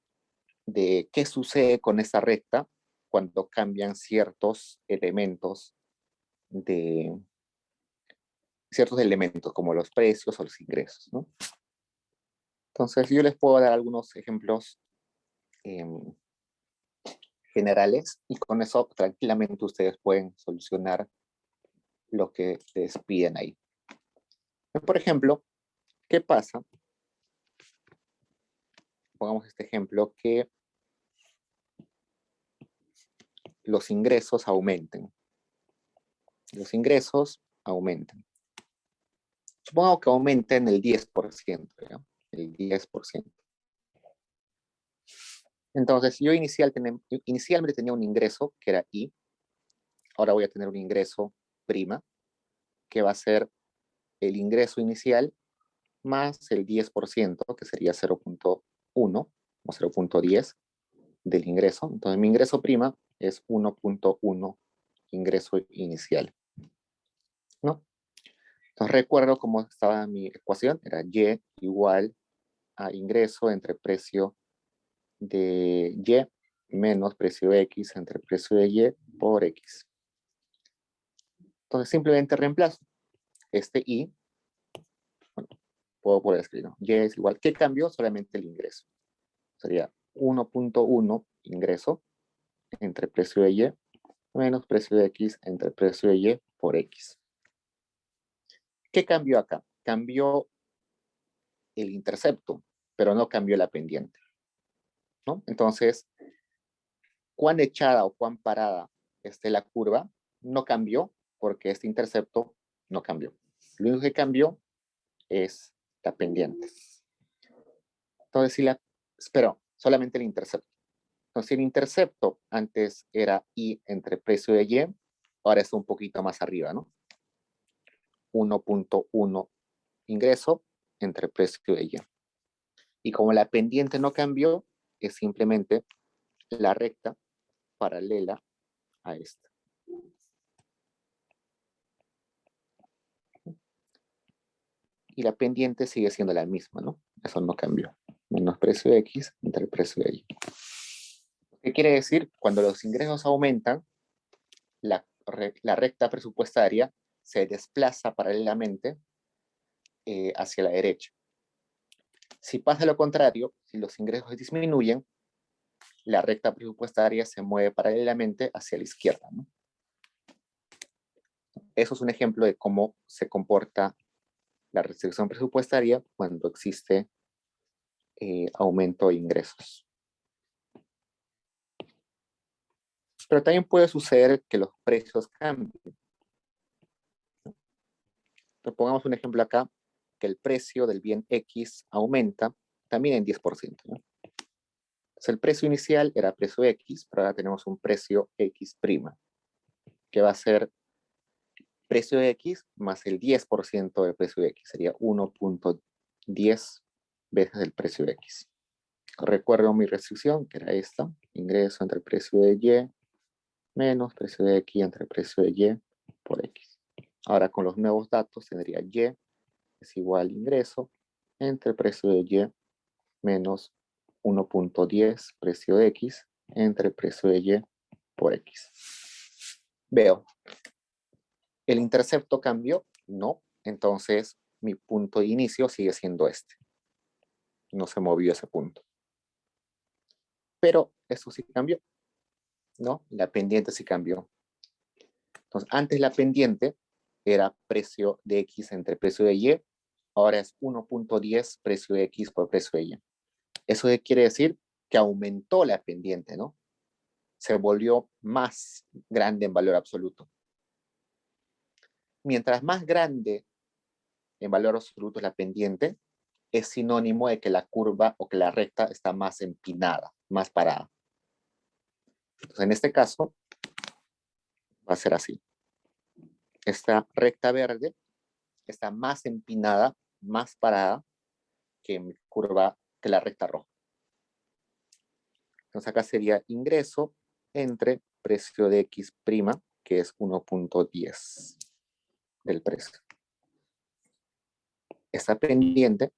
de qué sucede con esta recta cuando cambian ciertos elementos como los precios o los ingresos, ¿no? Entonces, yo les puedo dar algunos ejemplos generales y con eso tranquilamente ustedes pueden solucionar lo que les piden ahí. Por ejemplo, ¿qué pasa? Pongamos este ejemplo, que los ingresos aumenten. Los ingresos aumenten. Supongo que aumenten el 10%, ¿ya? El 10%. Entonces, yo inicialmente tenía un ingreso que era I, ahora voy a tener un ingreso prima, que va a ser el ingreso inicial más el 10%, que sería 0.1 o 0.10 del ingreso. Entonces, mi ingreso prima es 1.1 ingreso inicial, ¿no? Entonces, recuerdo cómo estaba mi ecuación, era Y igual a ingreso entre precio de Y menos precio X entre precio de Y por X. Entonces simplemente reemplazo este Y, bueno, puedo poder escribir, ¿no? Y es igual, ¿qué cambió? Solamente el ingreso. Sería 1.1 ingreso entre precio de Y menos precio de X entre precio de Y por X. ¿Qué cambió acá? Cambió el intercepto, pero no cambió la pendiente, ¿no? Entonces, cuán echada o cuán parada esté la curva no cambió porque este intercepto no cambió. Lo único que cambió es la pendiente. Entonces, solamente el intercepto. Entonces, si el intercepto antes era I entre precio de Y, ahora está un poquito más arriba, ¿no? 1.1 ingreso entre precio de Y. Y como la pendiente no cambió, es simplemente la recta paralela a esta. Y la pendiente sigue siendo la misma, ¿no? Eso no cambió. Menos precio de X entre el precio de Y. ¿Qué quiere decir? Cuando los ingresos aumentan, la recta presupuestaria se desplaza paralelamente hacia la derecha. Si pasa lo contrario, si los ingresos disminuyen, la recta presupuestaria se mueve paralelamente hacia la izquierda, ¿no? Eso es un ejemplo de cómo se comporta la restricción presupuestaria cuando existe aumento de ingresos. Pero también puede suceder que los precios cambien. Entonces, pongamos un ejemplo acá, que el precio del bien X aumenta también en 10%, ¿no? Entonces, el precio inicial era precio X, pero ahora tenemos un precio X', que va a ser precio X más el 10% del precio X, sería 1.10 veces el precio X. Recuerdo mi restricción, que era esta, ingreso entre el precio de Y menos precio de X entre el precio de Y por X. Ahora con los nuevos datos tendría Y es igual a ingreso entre el precio de Y menos 1.10 precio de X entre el precio de Y por X. Veo, ¿el intercepto cambió? No, entonces mi punto de inicio sigue siendo este. No se movió ese punto. Pero eso sí cambió, ¿no? La pendiente sí cambió. Entonces, antes la pendiente era precio de X entre precio de Y, ahora es 1.10 precio de X por precio de Y. Eso quiere decir que aumentó la pendiente, ¿no? Se volvió más grande en valor absoluto. Mientras más grande en valor absoluto es la pendiente, es sinónimo de que la curva o que la recta está más empinada, más parada. Entonces, en este caso, va a ser así. Esta recta verde está más empinada, más parada que la recta roja. Entonces acá sería ingreso entre precio de X', que es 1.10 del precio. Esta pendiente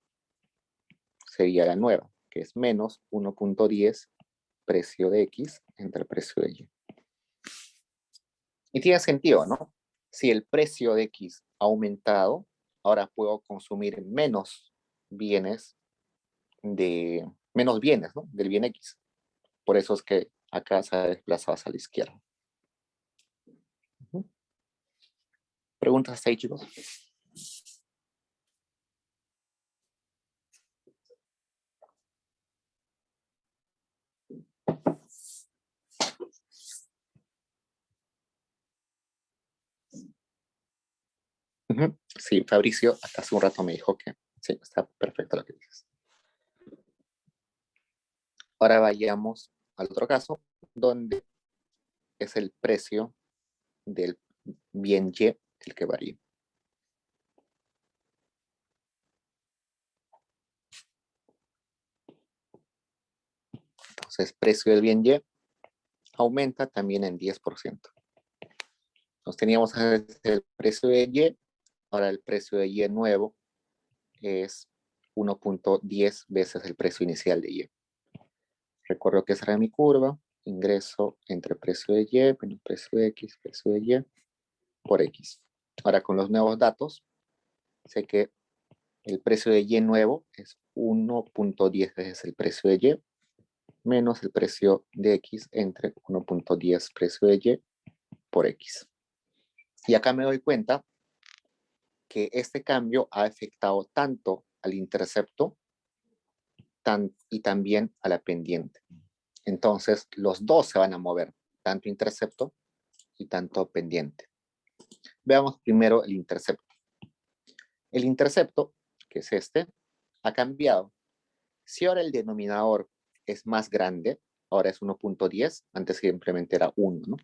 sería la nueva, que es menos 1.10 precio de X entre el precio de Y. Y tiene sentido, ¿no? Si el precio de X ha aumentado, ahora puedo consumir menos bienes, ¿no? Del bien X. Por eso es que acá se ha desplazado hacia la izquierda. ¿Preguntas hasta ahí, chicos? Sí, Fabricio hasta hace un rato me dijo que sí, está perfecto lo que dices. Ahora vayamos al otro caso, donde es el precio del bien Y el que varía. Entonces, precio del bien Y aumenta también en 10%. Entonces, teníamos el precio de Y, ahora el precio de Y nuevo es 1.10 veces el precio inicial de Y. Recuerdo que esa era mi curva, ingreso entre precio de Y menos precio de X, precio de Y por X. Ahora con los nuevos datos, sé que el precio de Y nuevo es 1.10 veces el precio de Y menos el precio de X entre 1.10 precio de Y por X. Y acá me doy cuenta que este cambio ha afectado tanto al intercepto y también a la pendiente. Entonces, los dos se van a mover, tanto intercepto y tanto pendiente. Veamos primero el intercepto. El intercepto, que es este, ha cambiado. Si ahora el denominador es más grande, ahora es 1.10, antes simplemente era 1, ¿no?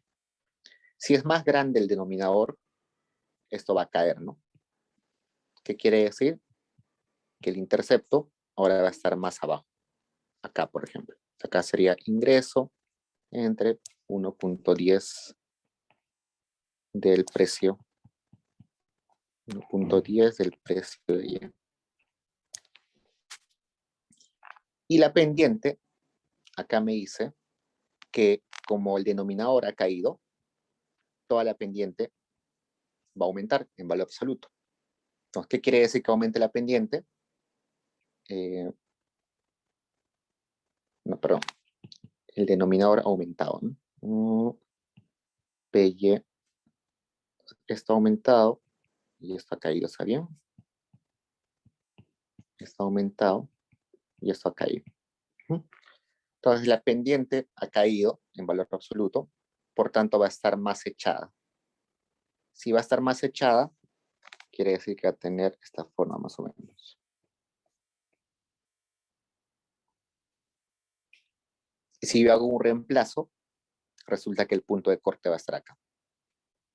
Si es más grande el denominador, esto va a caer, ¿no? ¿Qué quiere decir? Que el intercepto ahora va a estar más abajo. Acá, por ejemplo. Acá sería ingreso entre 1.10 del precio, 1.10 del precio de Y. Y la pendiente, acá me dice que como el denominador ha caído, toda la pendiente va a aumentar en valor absoluto. Entonces, ¿qué quiere decir que aumente la pendiente? No, perdón. El denominador ha aumentado, ¿no? PY, esto ha aumentado y esto ha caído, ¿está bien? Esto ha aumentado y esto ha caído. Entonces la pendiente ha caído en valor absoluto, por tanto va a estar más echada. Si va a estar más echada, quiere decir que va a tener esta forma más o menos. Y si yo hago un reemplazo, resulta que el punto de corte va a estar acá.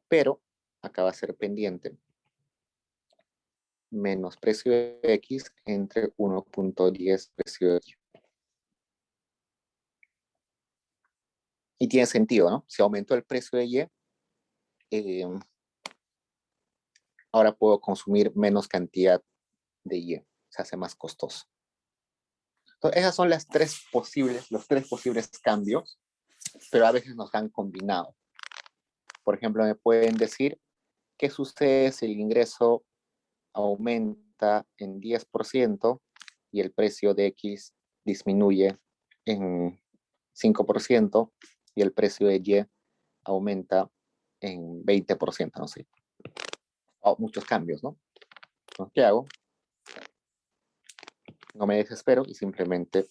Pero acá va a ser pendiente menos precio de X entre 1.10 precio de Y. Y tiene sentido, ¿no? Si aumentó el precio de Y, ahora puedo consumir menos cantidad de Y. Se hace más costoso. Entonces, esas son los tres posibles cambios, pero a veces nos han combinado. Por ejemplo, me pueden decir, ¿qué sucede si el ingreso aumenta en 10% y el precio de X disminuye en 5% y el precio de Y aumenta en 20%, no sé. Muchos cambios, ¿no? Entonces, ¿qué hago? No me desespero y simplemente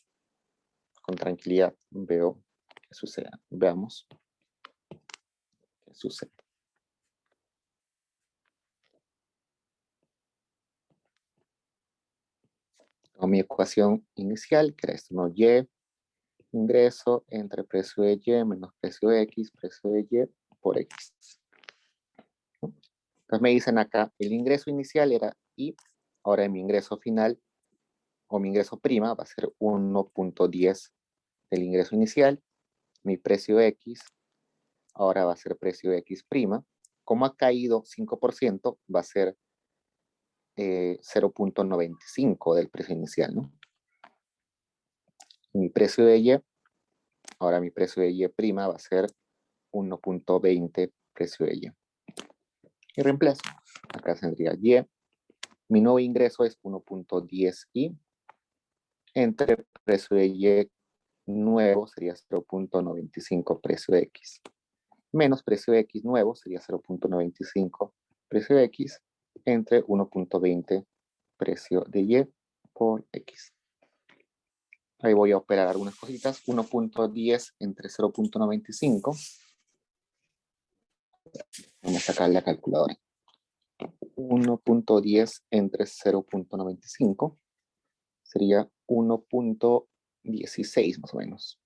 con tranquilidad veo qué sucede. Veamos qué sucede. Tengo mi ecuación inicial, que era esto, ¿no? Y, ingreso entre precio de Y menos precio de X, precio de Y por X. Entonces me dicen acá, el ingreso inicial era Y, ahora mi ingreso final, o mi ingreso prima, va a ser 1.10 del ingreso inicial. Mi precio X, ahora va a ser precio X prima. Como ha caído 5%, va a ser 0.95 del precio inicial, ¿no? Mi precio de Y, ahora mi precio de Y prima va a ser 1.20 precio de Y. Y reemplazo. Acá tendría Y. Mi nuevo ingreso es 1.10i entre precio de Y nuevo sería 0.95 precio de X. Menos precio de X nuevo sería 0.95 precio de X entre 1.20 precio de Y por X. Ahí voy a operar algunas cositas. 1.10 entre 0.95. Vamos a sacar la calculadora. 1.10 entre 0.95 sería 1.16 más o menos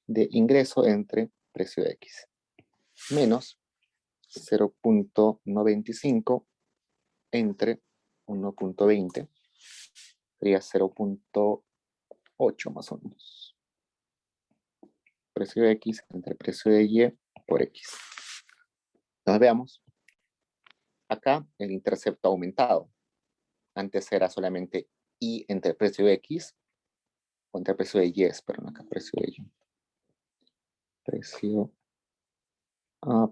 de ingreso entre precio de X. Menos 0.95 entre 1.20 sería 0.8 más o menos. Precio de X entre precio de Y por X. Entonces veamos. Acá el intercepto ha aumentado. Antes era solamente Y entre precio de X o entre precio de Y, perdón, acá precio de Y. Precio.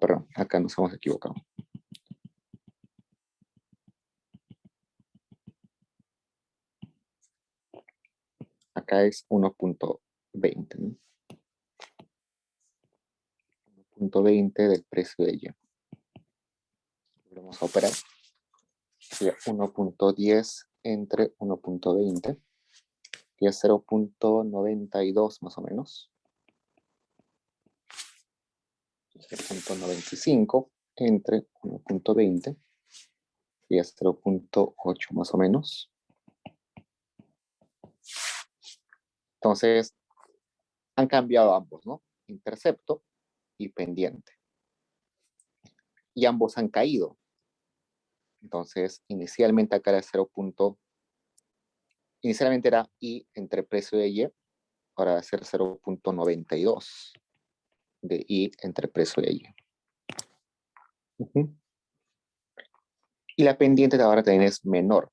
Perdón, acá nos hemos equivocado. Acá es 1.20, ¿no? 1.20 del precio de Y. Vamos a operar. Sería 1.10 entre 1.20, que es 0.92 más o menos. 0.95 entre 1.20, que es 0.8 más o menos. Entonces, han cambiado ambos, ¿no? Intercepto y pendiente. Y ambos han caído. Entonces, inicialmente acá era 0. Inicialmente era Y entre precio de Y, ahora va a ser 0.92 de Y entre precio de Y. Y la pendiente de ahora también es menor.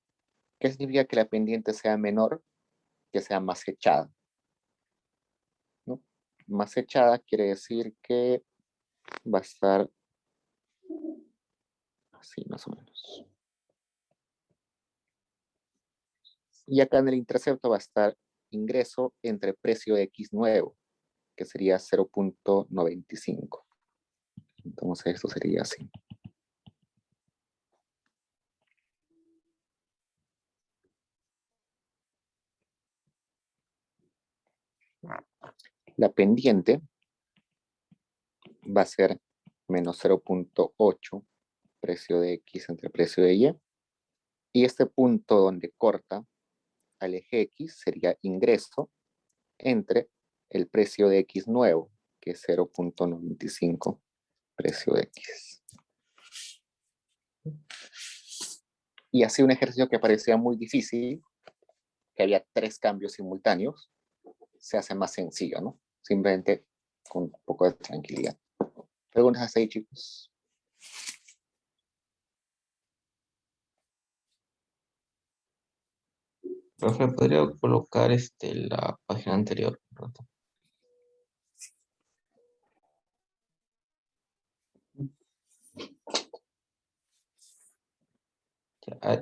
¿Qué significa que la pendiente sea menor? Que sea más echada, ¿no? Más echada quiere decir que va a estar así más o menos. Y acá en el intercepto va a estar ingreso entre precio de X nuevo, que sería 0.95. Entonces esto sería así. La pendiente va a ser menos 0.8 precio de X entre precio de Y. Y este punto donde corta al eje X sería ingreso entre el precio de X nuevo, que es 0.95 precio de X. Y así un ejercicio que parecía muy difícil, que había 3 cambios simultáneos, se hace más sencillo, ¿no? Simplemente con un poco de tranquilidad. ¿Preguntas hasta ahí, chicos? Profe, ¿podría colocar la página anterior?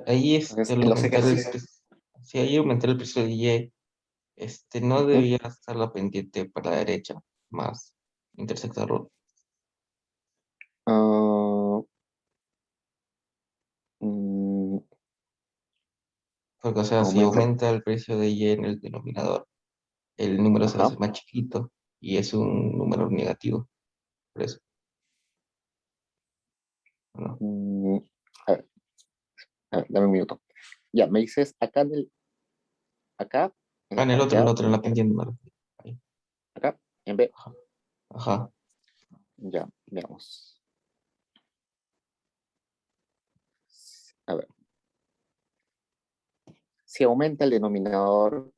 Ahí Entonces, al en los aumentar ejercicios, si ahí aumentar el precio de Y, no ¿Mm? debería estar la pendiente para la derecha, más intersectarlo. Ah, mm, Porque, o sea, si aumenta. aumenta el precio de Y en el denominador, el número se va a Ajá. hacer más chiquito y es un número negativo. Por eso, ¿no? A ver, dame un minuto. Ya, me dices acá, en Ah, la en el otro, cantidad, en la pendiente. Ahí. acá, en B. Ajá. Ajá. Ya, veamos. A ver. Si aumenta el denominador,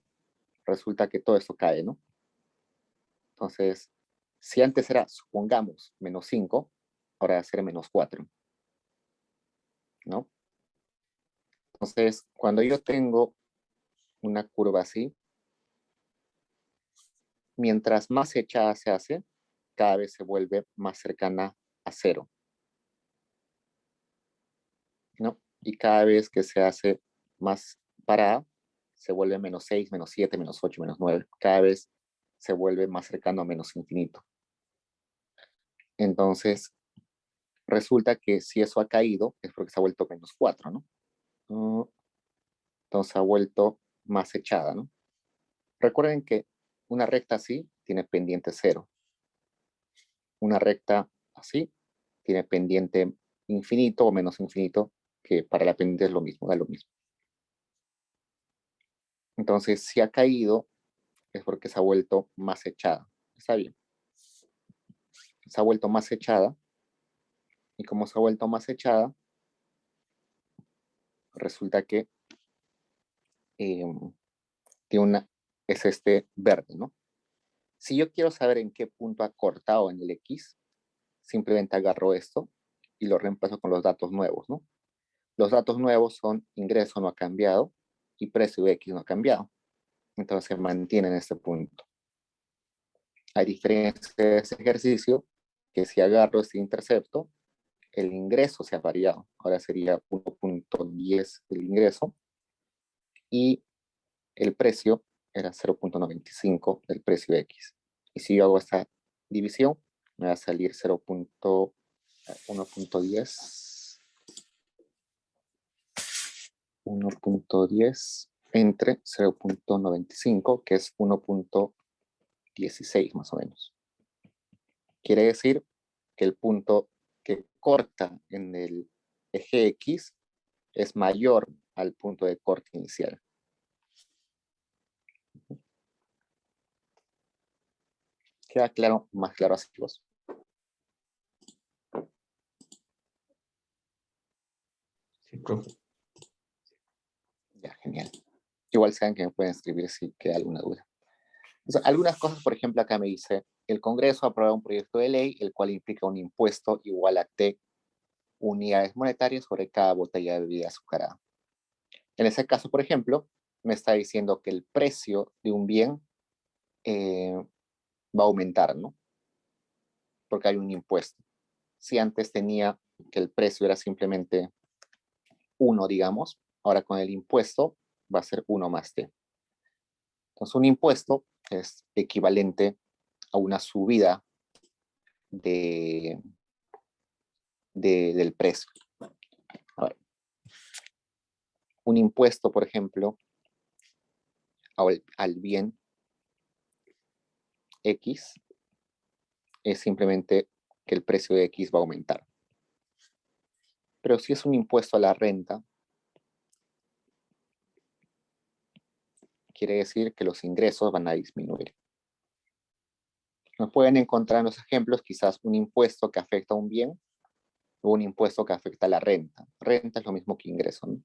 resulta que todo esto cae, ¿no? Entonces, si antes era, supongamos, menos 5, ahora va a ser menos 4, ¿no? Entonces, cuando yo tengo una curva así, mientras más echada se hace, cada vez se vuelve más cercana a 0. ¿no? Y cada vez que se hace más parada, se vuelve -6, -7, -8, -9. Cada vez se vuelve más cercano a menos infinito. Entonces, resulta que si eso ha caído, es porque se ha vuelto -4, ¿no? Entonces ha vuelto más echada, ¿no? Recuerden que una recta así tiene pendiente 0. Una recta así tiene pendiente infinito o menos infinito, que para la pendiente es lo mismo, da lo mismo. Entonces, si ha caído, es porque se ha vuelto más echada. Está bien. Se ha vuelto más echada. Y como se ha vuelto más echada, resulta que es este verde, ¿no? Si yo quiero saber en qué punto ha cortado en el X, simplemente agarro esto y lo reemplazo con los datos nuevos, ¿no? Los datos nuevos son ingreso no ha cambiado y precio de X no ha cambiado. Entonces se mantiene en este punto. A diferencia de ese ejercicio, que si agarro este intercepto, el ingreso se ha variado. Ahora sería 1.10 el ingreso y el precio era 0.95 del precio X. Y si yo hago esta división, me va a salir 1.10 entre 0.95, que es 1.16 más o menos. Quiere decir que el punto que corta en el eje X es mayor al punto de corte inicial. ¿Queda claro? Más claro así, chicos. Sí, profe. Ya, genial. Igual saben que me pueden escribir si queda alguna duda. Entonces, algunas cosas, por ejemplo, acá me dice, el Congreso aprueba un proyecto de ley, el cual implica un impuesto igual a T unidades monetarias sobre cada botella de bebida azucarada. En ese caso, por ejemplo, me está diciendo que el precio de un bien va a aumentar, ¿no? Porque hay un impuesto. Si antes tenía que el precio era simplemente 1, digamos, ahora con el impuesto va a ser 1 más T. Entonces, un impuesto es equivalente a una subida del precio. A ver. Un impuesto, por ejemplo, al bien X es simplemente que el precio de X va a aumentar. Pero si es un impuesto a la renta, quiere decir que los ingresos van a disminuir. Nos pueden encontrar en los ejemplos quizás un impuesto que afecta a un bien o un impuesto que afecta a la renta. Renta es lo mismo que ingreso, ¿no?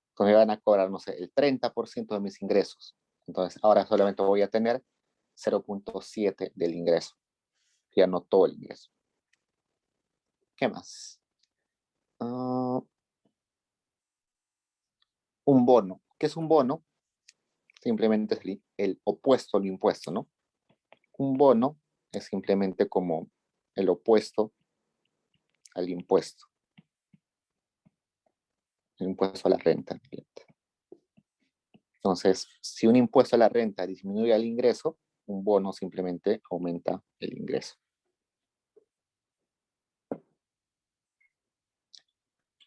Entonces me van a cobrar, no sé, el 30% de mis ingresos. Entonces ahora solamente voy a tener 0.7 del ingreso. Ya no todo el ingreso. ¿Qué más? Un bono. ¿Qué es un bono? Simplemente es el opuesto al impuesto, ¿no? Un bono es simplemente como el opuesto al impuesto. El impuesto a la renta. Entonces, si un impuesto a la renta disminuye el ingreso, un bono simplemente aumenta el ingreso.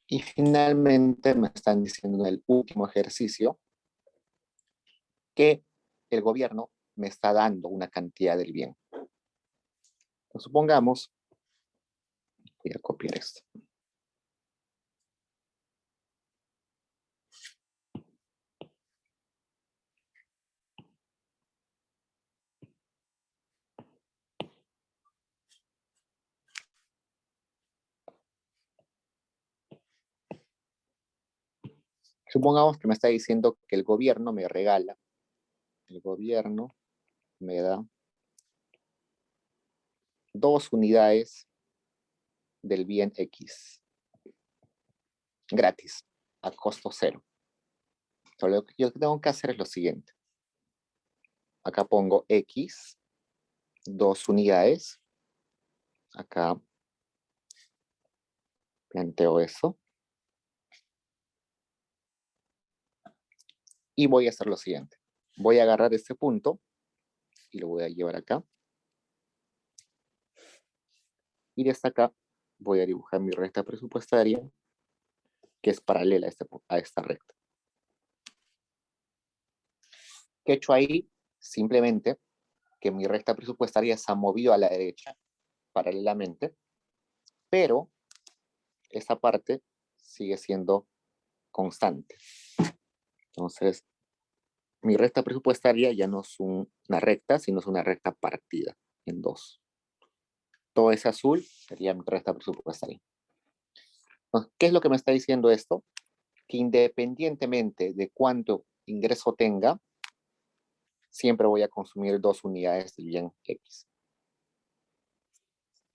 Y finalmente me están diciendo en el último ejercicio que el gobierno me está dando una cantidad del bien. Entonces, supongamos, voy a copiar esto. Supongamos que me está diciendo que el gobierno me regala, el gobierno me da 2 unidades del bien X, gratis, a costo 0. Entonces, lo que yo tengo que hacer es lo siguiente. Acá pongo X, 2 unidades. Acá planteo eso. Y voy a hacer lo siguiente. Voy a agarrar este punto y lo voy a llevar acá. Y desde acá voy a dibujar mi recta presupuestaria, que es paralela a esta recta. ¿Qué he hecho ahí? Simplemente que mi recta presupuestaria se ha movido a la derecha paralelamente, pero esa parte sigue siendo constante. Entonces, mi recta presupuestaria ya no es una recta, sino es una recta partida en dos. Todo ese azul sería mi recta presupuestaria. Entonces, ¿qué es lo que me está diciendo esto? Que independientemente de cuánto ingreso tenga, siempre voy a consumir 2 unidades del bien X.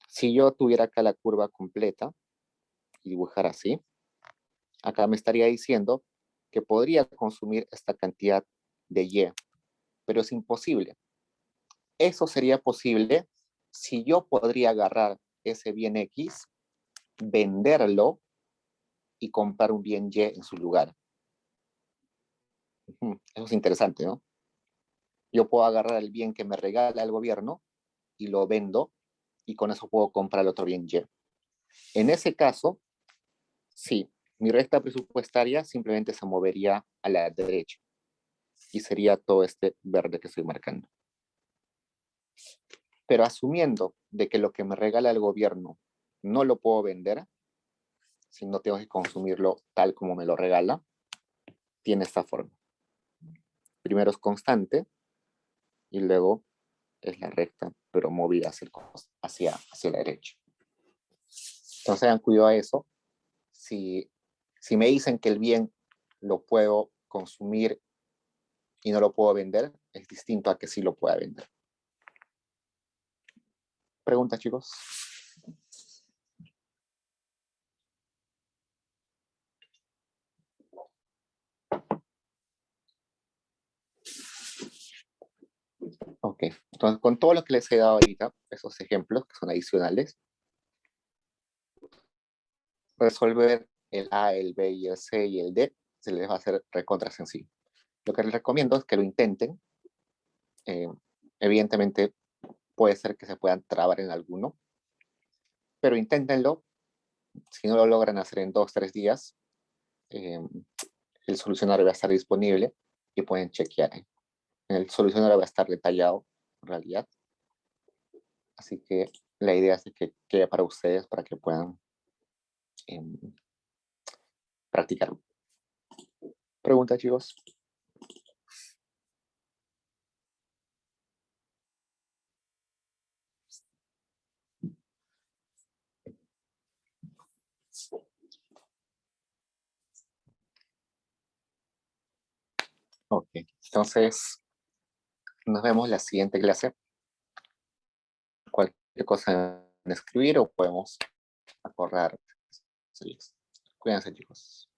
Si yo tuviera acá la curva completa y dibujar así, acá me estaría diciendo que podría consumir esta cantidad de Y, pero es imposible. Eso sería posible si yo podría agarrar ese bien X, venderlo y comprar un bien Y en su lugar. Eso es interesante, ¿no? Yo puedo agarrar el bien que me regala el gobierno y lo vendo y con eso puedo comprar el otro bien Y. En ese caso, sí, mi recta presupuestaria simplemente se movería a la derecha y sería todo este verde que estoy marcando. Pero asumiendo de que lo que me regala el gobierno no lo puedo vender, si no tengo que consumirlo tal como me lo regala, tiene esta forma. Primero es constante y luego es la recta, pero movida hacia la derecha. Entonces hagan cuidado a eso. Si me dicen que el bien lo puedo consumir y no lo puedo vender, es distinto a que sí lo pueda vender. ¿Preguntas, chicos? Ok, entonces con todo lo que les he dado ahorita, esos ejemplos que son adicionales, resolver el A, el B y el C y el D se les va a hacer recontra sencillo. Lo que les recomiendo es que lo intenten. Evidentemente puede ser que se puedan trabar en alguno, pero inténtenlo. Si no lo logran hacer en 2-3 días, el solucionario va a estar disponible y pueden chequear. El solucionario va a estar detallado en realidad. Así que la idea es que quede para ustedes para que puedan practicar. ¿Preguntas, chicos? Ok, entonces nos vemos en la siguiente clase. Cualquier cosa en escribir o podemos acordar. Cuídense, chicos.